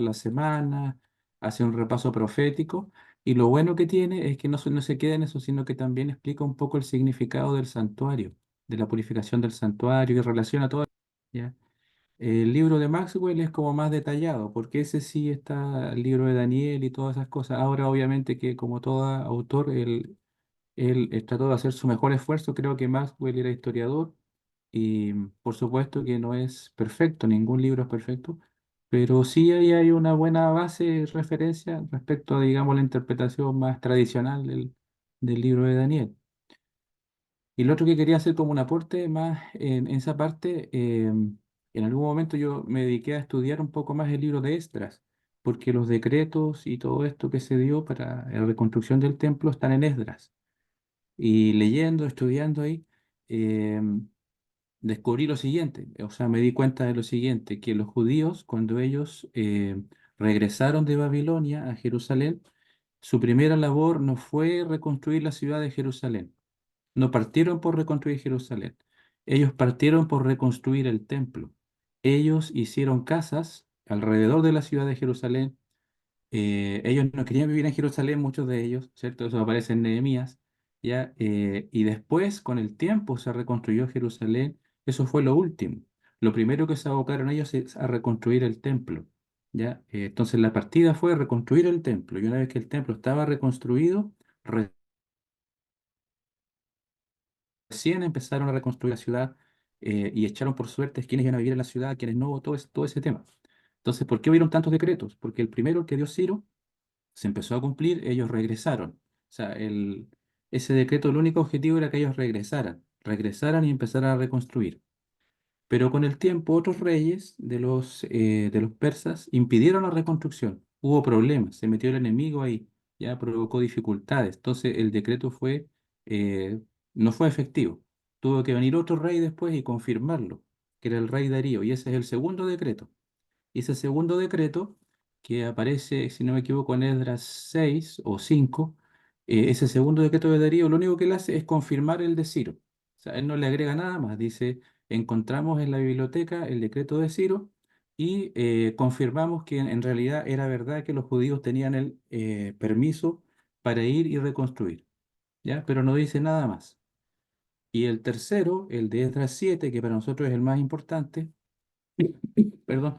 la semana, hace un repaso profético, y lo bueno que tiene es que no se queda en eso, sino que también explica un poco el significado del santuario, de la purificación del santuario, y relaciona todo, ¿ya? El libro de Maxwell es como más detallado, porque ese sí está el libro de Daniel y todas esas cosas. Ahora, obviamente, que como todo autor, él trató de hacer su mejor esfuerzo. Creo que Maxwell era historiador y por supuesto que no es perfecto, ningún libro es perfecto, pero sí ahí hay una buena base de referencia respecto a, digamos, la interpretación más tradicional del libro de Daniel. Y lo otro que quería hacer como un aporte más en esa parte, en algún momento yo me dediqué a estudiar un poco más el libro de Esdras, porque los decretos y todo esto que se dio para la reconstrucción del templo están en Esdras. Y leyendo, estudiando ahí, descubrí lo siguiente, o sea, me di cuenta de lo siguiente, que los judíos, cuando ellos regresaron de Babilonia a Jerusalén, su primera labor no fue reconstruir la ciudad de Jerusalén, no partieron por reconstruir Jerusalén. Ellos partieron por reconstruir el templo. Ellos hicieron casas alrededor de la ciudad de Jerusalén. Ellos no querían vivir en Jerusalén, muchos de ellos, ¿cierto? Eso aparece en Nehemías, ¿ya? Y después, con el tiempo, se reconstruyó Jerusalén. Eso fue lo último. Lo primero que se abocaron ellos es a reconstruir el templo, ¿ya? Entonces, la partida fue reconstruir el templo. Y una vez que el templo estaba reconstruido, recién empezaron a reconstruir la ciudad, y echaron por suerte quienes iban a vivir en la ciudad, quienes no, todo ese tema. Entonces, ¿por qué hubieron tantos decretos? Porque el primero, el que dio Ciro, se empezó a cumplir, ellos regresaron. O sea, ese decreto, el único objetivo era que ellos regresaran y empezaran a reconstruir. Pero con el tiempo otros reyes de los persas impidieron la reconstrucción. Hubo problemas, se metió el enemigo ahí, ya provocó dificultades. Entonces el decreto eh, no fue efectivo. Tuvo que venir otro rey después y confirmarlo, que era el rey Darío. Y ese es el segundo decreto. Y ese segundo decreto, que aparece, si no me equivoco, en Esdras 6 o 5, ese segundo decreto de Darío, lo único que él hace es confirmar el de Ciro. O sea, él no le agrega nada más. Dice, encontramos en la biblioteca el decreto de Ciro y confirmamos que en realidad era verdad que los judíos tenían el permiso para ir y reconstruir. ¿Ya? Pero no dice nada más. Y el tercero, el de Esdras 7, que para nosotros es el más importante, perdón,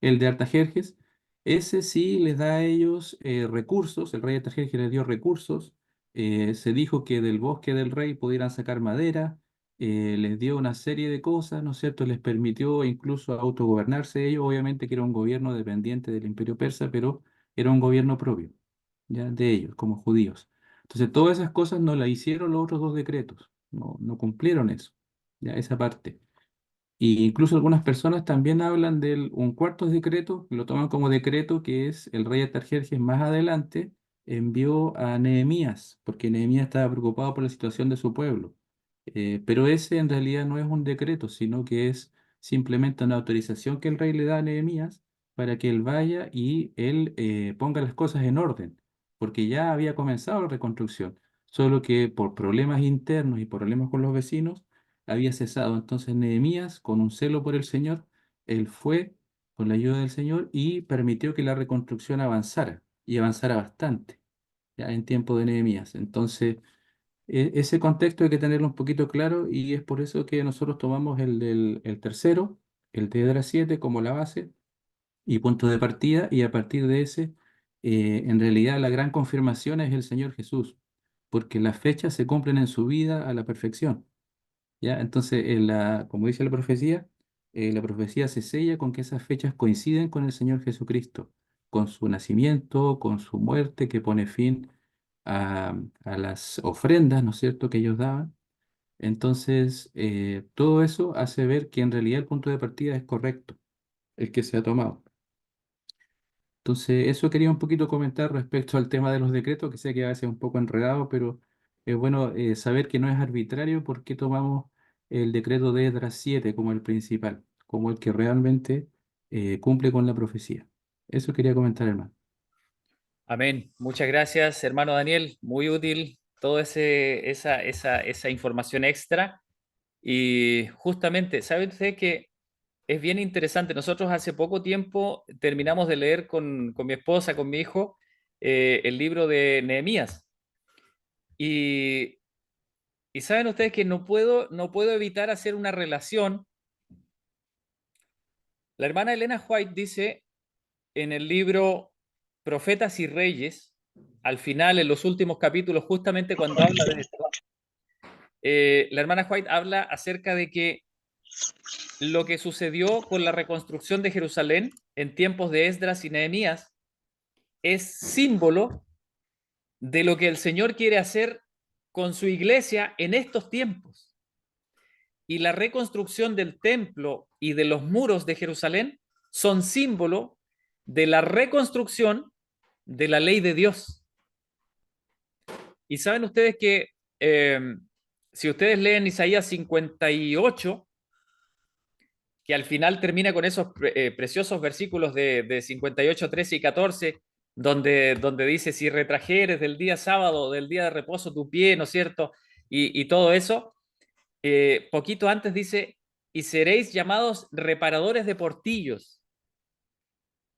el de Artajerjes, ese sí les da a ellos recursos, el rey Artajerjes les dio recursos, se dijo que del bosque del rey pudieran sacar madera, les dio una serie de cosas, ¿no es cierto? Les permitió incluso autogobernarse ellos, obviamente que era un gobierno dependiente del imperio persa, pero era un gobierno propio, ¿ya? De ellos, como judíos. Entonces, todas esas cosas no las hicieron los otros dos decretos, no cumplieron eso, ¿ya? Esa parte. Y incluso algunas personas también hablan del un cuarto decreto, lo toman como decreto, que es el rey Artajerjes más adelante envió a Nehemías, porque Nehemías estaba preocupado por la situación de su pueblo. Pero ese en realidad no es un decreto, sino que es simplemente una autorización que el rey le da a Nehemías para que él vaya y él ponga las cosas en orden, porque ya había comenzado la reconstrucción, solo que por problemas internos y problemas con los vecinos había cesado. Entonces Nehemías, con un celo por el Señor, él fue con la ayuda del Señor y permitió que la reconstrucción avanzara y avanzara bastante, ya en tiempo de Nehemías. Entonces, ese contexto hay que tenerlo un poquito claro y es por eso que nosotros tomamos el tercero, el de Esdras 7 como la base y punto de partida, y a partir de ese, en realidad la gran confirmación es el Señor Jesús, porque las fechas se cumplen en su vida a la perfección. ¿Ya? Entonces, como dice la profecía se sella con que esas fechas coinciden con el Señor Jesucristo, con su nacimiento, con su muerte, que pone fin a las ofrendas, ¿no es cierto?, que ellos daban. Entonces, todo eso hace ver que en realidad el punto de partida es correcto, el que se ha tomado. Entonces, eso quería un poquito comentar respecto al tema de los decretos, que sé que a veces es un poco enredado, pero es bueno saber que no es arbitrario porque tomamos el decreto de Esdras 7 como el principal, como el que realmente cumple con la profecía. Eso quería comentar, hermano. Amén. Muchas gracias, hermano Daniel. Muy útil toda esa información extra. Y justamente, ¿sabe usted que es bien interesante? Nosotros hace poco tiempo terminamos de leer con mi esposa, con mi hijo, el libro de Nehemías. Y, y saben ustedes que no puedo evitar hacer una relación. La hermana Elena White dice en el libro Profetas y Reyes, al final, en los últimos capítulos, justamente cuando habla de esto, la hermana White habla acerca de que lo que sucedió con la reconstrucción de Jerusalén en tiempos de Esdras y Nehemías es símbolo de lo que el Señor quiere hacer con su iglesia en estos tiempos. Y la reconstrucción del templo y de los muros de Jerusalén son símbolo de la reconstrucción de la ley de Dios. Y saben ustedes que si ustedes leen Isaías 58, que al final termina con esos preciosos versículos de 58, 13 y 14, donde dice, si retrajeres del día sábado, del día de reposo tu pie, ¿no es cierto? Y todo eso, poquito antes dice, y seréis llamados reparadores de portillos,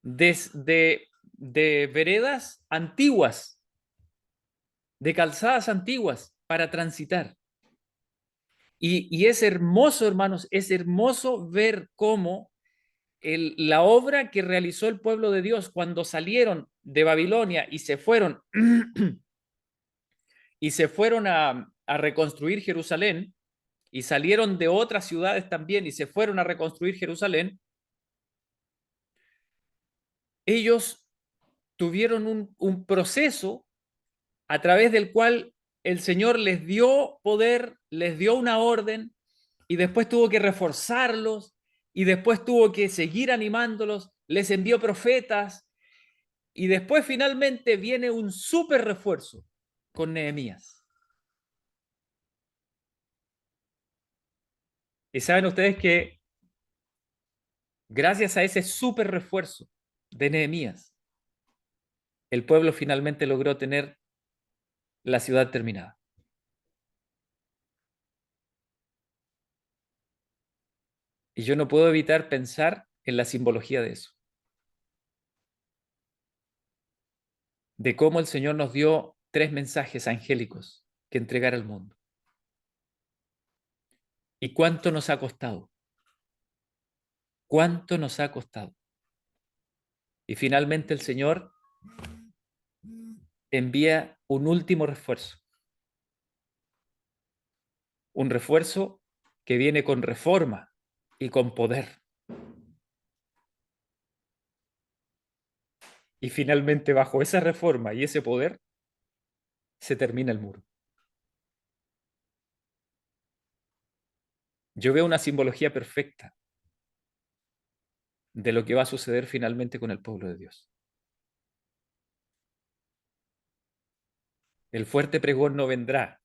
de veredas antiguas, de calzadas antiguas para transitar. Y es hermoso, hermanos, es hermoso ver cómo la obra que realizó el pueblo de Dios cuando salieron de Babilonia y se fueron a reconstruir Jerusalén y salieron de otras ciudades también y se fueron a reconstruir Jerusalén, ellos tuvieron un proceso a través del cual el Señor les dio poder, les dio una orden y después tuvo que reforzarlos y después tuvo que seguir animándolos, les envió profetas y después finalmente viene un súper refuerzo con Nehemías. Y saben ustedes que gracias a ese súper refuerzo de Nehemías, el pueblo finalmente logró tener la ciudad terminada. Y yo no puedo evitar pensar en la simbología de eso. De cómo el Señor nos dio 3 mensajes angélicos que entregar al mundo. ¿Y cuánto nos ha costado? ¿Cuánto nos ha costado? Y finalmente el Señor envía un último refuerzo. Un refuerzo que viene con reforma y con poder. Y finalmente bajo esa reforma y ese poder se termina el muro. Yo veo una simbología perfecta de lo que va a suceder finalmente con el pueblo de Dios. El fuerte pregón no vendrá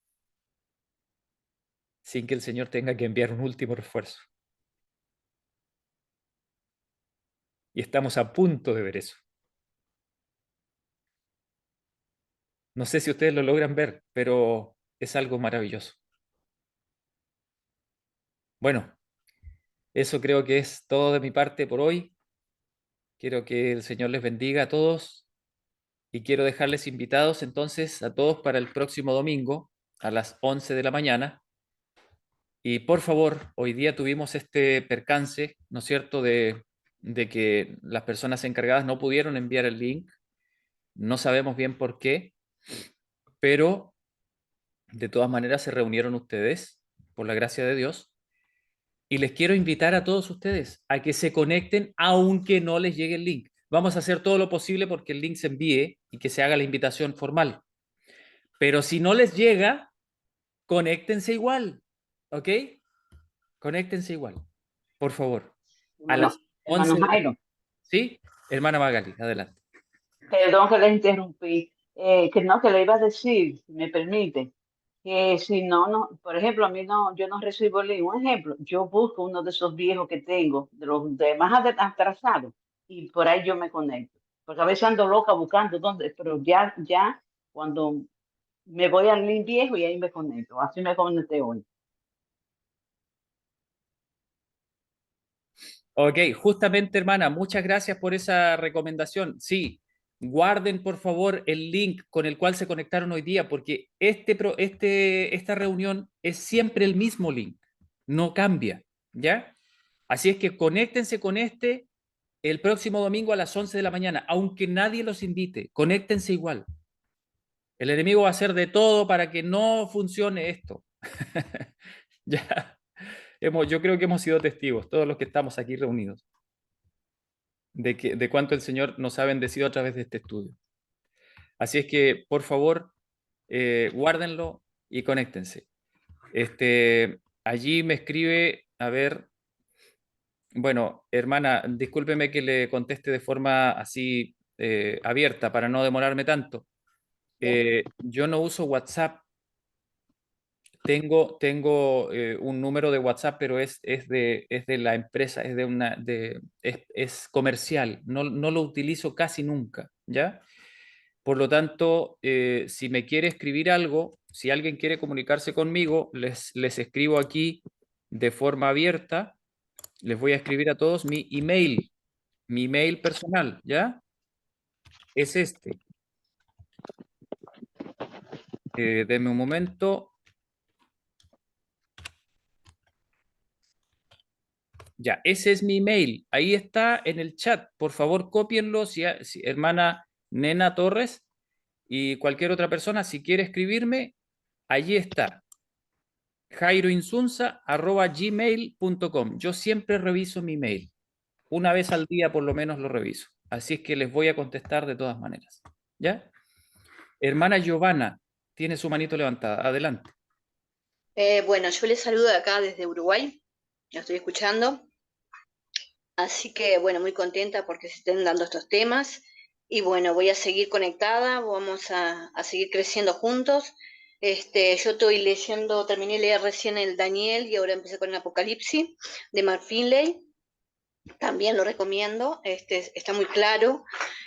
sin que el Señor tenga que enviar un último refuerzo. Y estamos a punto de ver eso. No sé si ustedes lo logran ver, pero es algo maravilloso. Bueno, eso creo que es todo de mi parte por hoy. Quiero que el Señor les bendiga a todos y quiero dejarles invitados entonces a todos para el próximo domingo a las 11 de la mañana. Y por favor, hoy día tuvimos este percance, ¿no es cierto?, de que las personas encargadas no pudieron enviar el link. No sabemos bien por qué, pero de todas maneras se reunieron ustedes, por la gracia de Dios, y les quiero invitar a todos ustedes a que se conecten aunque no les llegue el link. Vamos a hacer todo lo posible porque el link se envíe y que se haga la invitación formal. Pero si no les llega, conéctense igual, ¿ok? Conéctense igual, por favor. A las 11 Hermano Jairo, ¿Sí? Hermana Magali, adelante. perdón que le interrumpí, que no, que le iba a decir, si me permite, que si no, por ejemplo, a mí no, yo no recibo el link. Un ejemplo, yo busco uno de esos viejos que tengo, de los de más atrasados, y por ahí yo me conecto. Porque a veces ando loca buscando dónde, pero ya, cuando me voy al link viejo y ahí me conecto. Así me conecté hoy. Ok, justamente, hermana, muchas gracias por esa recomendación. Sí, guarden por favor el link con el cual se conectaron hoy día, porque esta reunión es siempre el mismo link, no cambia, ¿ya? Así es que conéctense con este el próximo domingo a las 11 de la mañana, aunque nadie los invite, conéctense igual. El enemigo va a hacer de todo para que no funcione esto. Ya, yo creo que hemos sido testigos, todos los que estamos aquí reunidos, de cuánto el Señor nos ha bendecido a través de este estudio. Así es que, por favor, guárdenlo y conéctense. Allí me escribe, a ver, bueno, hermana, discúlpeme que le conteste de forma así abierta para no demorarme tanto. Yo no uso WhatsApp. Tengo un número de WhatsApp, pero es de la empresa, es comercial, no lo utilizo casi nunca, ¿ya? Por lo tanto, si me quiere escribir algo, si alguien quiere comunicarse conmigo, les escribo aquí de forma abierta, les voy a escribir a todos mi email personal, ¿ya? Es este. Denme un momento. Ya, ese es mi email. Ahí está en el chat. Por favor, cópienlo, hermana Nena Torres y cualquier otra persona, si quiere escribirme, allí está. jairoinsunza@gmail.com. Yo siempre reviso mi mail. Una vez al día por lo menos lo reviso. Así es que les voy a contestar de todas maneras. ¿Ya? Hermana Giovanna, tiene su manito levantada. Adelante. Bueno, yo les saludo de acá desde Uruguay, lo estoy escuchando, así que bueno, muy contenta porque se estén dando estos temas y bueno, voy a seguir conectada, vamos a seguir creciendo juntos. Yo estoy leyendo, terminé de leer recién el Daniel y ahora empecé con el Apocalipsis de Mark Finley, también lo recomiendo, está muy claro,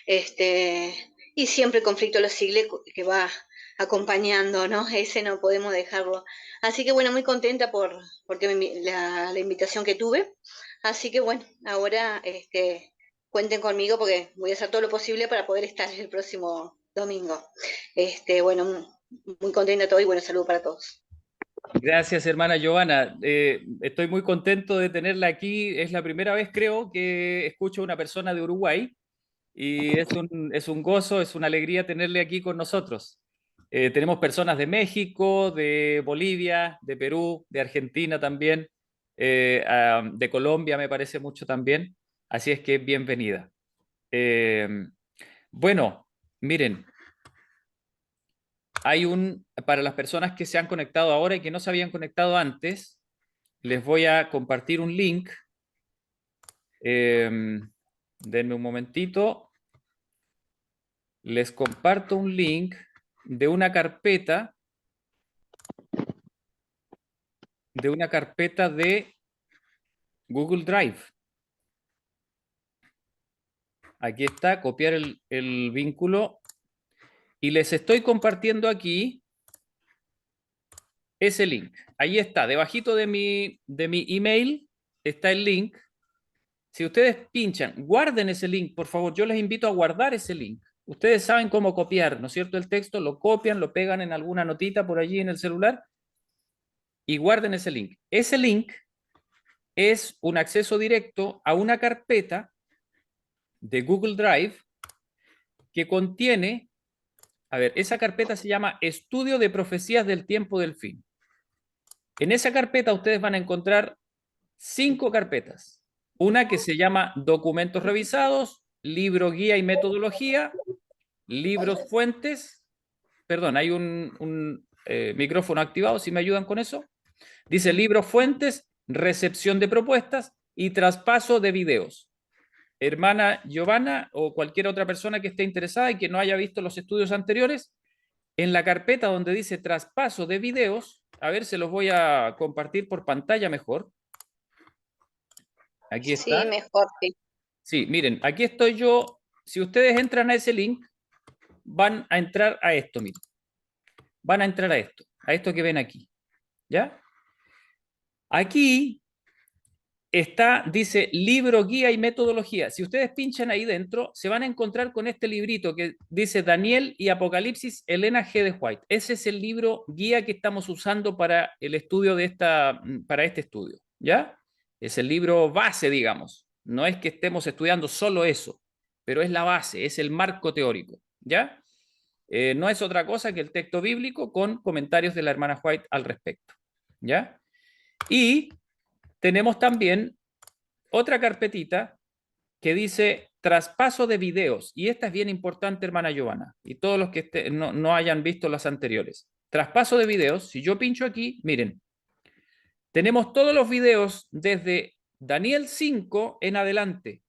y siempre el conflicto de los siglos que va acompañando, ¿no? Ese no podemos dejarlo. Así que bueno, muy contenta porque la invitación que tuve. Así que bueno, ahora cuenten conmigo porque voy a hacer todo lo posible para poder estar el próximo domingo. Bueno, muy contenta todo y bueno, saludos para todos. Gracias, hermana Giovanna. Estoy muy contento de tenerla aquí. Es la primera vez, creo, que escucho a una persona de Uruguay y es un gozo, es una alegría tenerle aquí con nosotros. Tenemos personas de México, de Bolivia, de Perú, de Argentina también, de Colombia me parece mucho también. Así es que bienvenida. Eh, bueno, miren. Para las personas que se han conectado ahora y que no se habían conectado antes, les voy a compartir un link. Denme un momentito. Les comparto un link de una carpeta de Google Drive. Aquí está, copiar el vínculo. Y les estoy compartiendo aquí ese link. Ahí está, debajito de mi email está el link. Si ustedes pinchan, guarden ese link, por favor. Yo les invito a guardar ese link. Ustedes saben cómo copiar, ¿no es cierto? El texto, lo copian, lo pegan en alguna notita por allí en el celular y guarden ese link. Ese link es un acceso directo a una carpeta de Google Drive que contiene, a ver, esa carpeta se llama Estudio de Profecías del Tiempo del Fin. En esa carpeta ustedes van a encontrar 5 carpetas. Una que se llama Documentos Revisados, Libro, Guía y Metodología, Libros Fuentes. Perdón, hay un micrófono activado, si me ayudan con eso. Dice Libros Fuentes, Recepción de Propuestas y Traspaso de Videos. Hermana Giovanna o cualquier otra persona que esté interesada y que no haya visto los estudios anteriores, en la carpeta donde dice Traspaso de Videos, a ver, se los voy a compartir por pantalla mejor. Aquí está. Sí, mejor, sí. Sí, miren, aquí estoy yo. Si ustedes entran a ese link, van a entrar a esto, miren. Van a entrar a esto que ven aquí. ¿Ya? Aquí está, dice libro, guía y metodología. Si ustedes pinchan ahí dentro, se van a encontrar con este librito que dice Daniel y Apocalipsis, Elena G. de White. Ese es el libro guía que estamos usando para el estudio para este estudio. ¿Ya? Es el libro base, digamos. No es que estemos estudiando solo eso, pero es la base, es el marco teórico. ¿Ya? No es otra cosa que el texto bíblico con comentarios de la hermana White al respecto. ¿Ya? Y tenemos también otra carpetita que dice traspaso de videos. Y esta es bien importante, hermana Giovanna, y todos los que no hayan visto las anteriores. Traspaso de videos, si yo pincho aquí, miren, tenemos todos los videos desde Daniel 5 en adelante.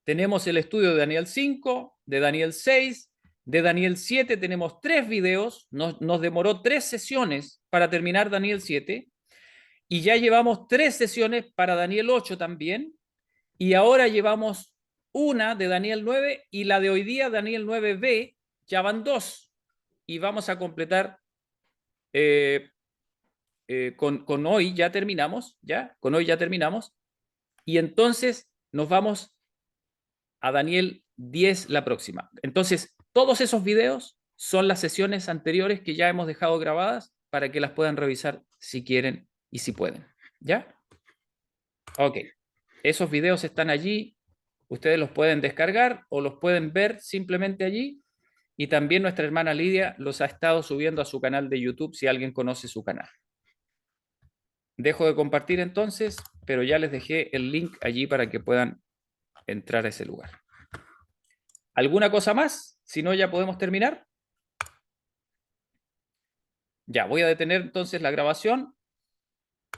Tenemos el estudio de Daniel 5, de Daniel 6, de Daniel 7 tenemos 3 videos, nos demoró 3 sesiones para terminar Daniel 7, y ya llevamos 3 sesiones para Daniel 8 también, y ahora llevamos una de Daniel 9 y la de hoy día, Daniel 9b, ya van 2, y vamos a completar con hoy ya terminamos, ¿ya? Con hoy ya terminamos, y entonces nos vamos a Daniel 10 la próxima. Entonces, todos esos videos son las sesiones anteriores que ya hemos dejado grabadas para que las puedan revisar si quieren y si pueden. ¿Ya? Ok. Esos videos están allí. Ustedes los pueden descargar o los pueden ver simplemente allí. Y también nuestra hermana Lidia los ha estado subiendo a su canal de YouTube si alguien conoce su canal. Dejo de compartir entonces, pero ya les dejé el link allí para que puedan entrar a ese lugar. ¿Alguna cosa más? Si no, ya podemos terminar. Ya, voy a detener entonces la grabación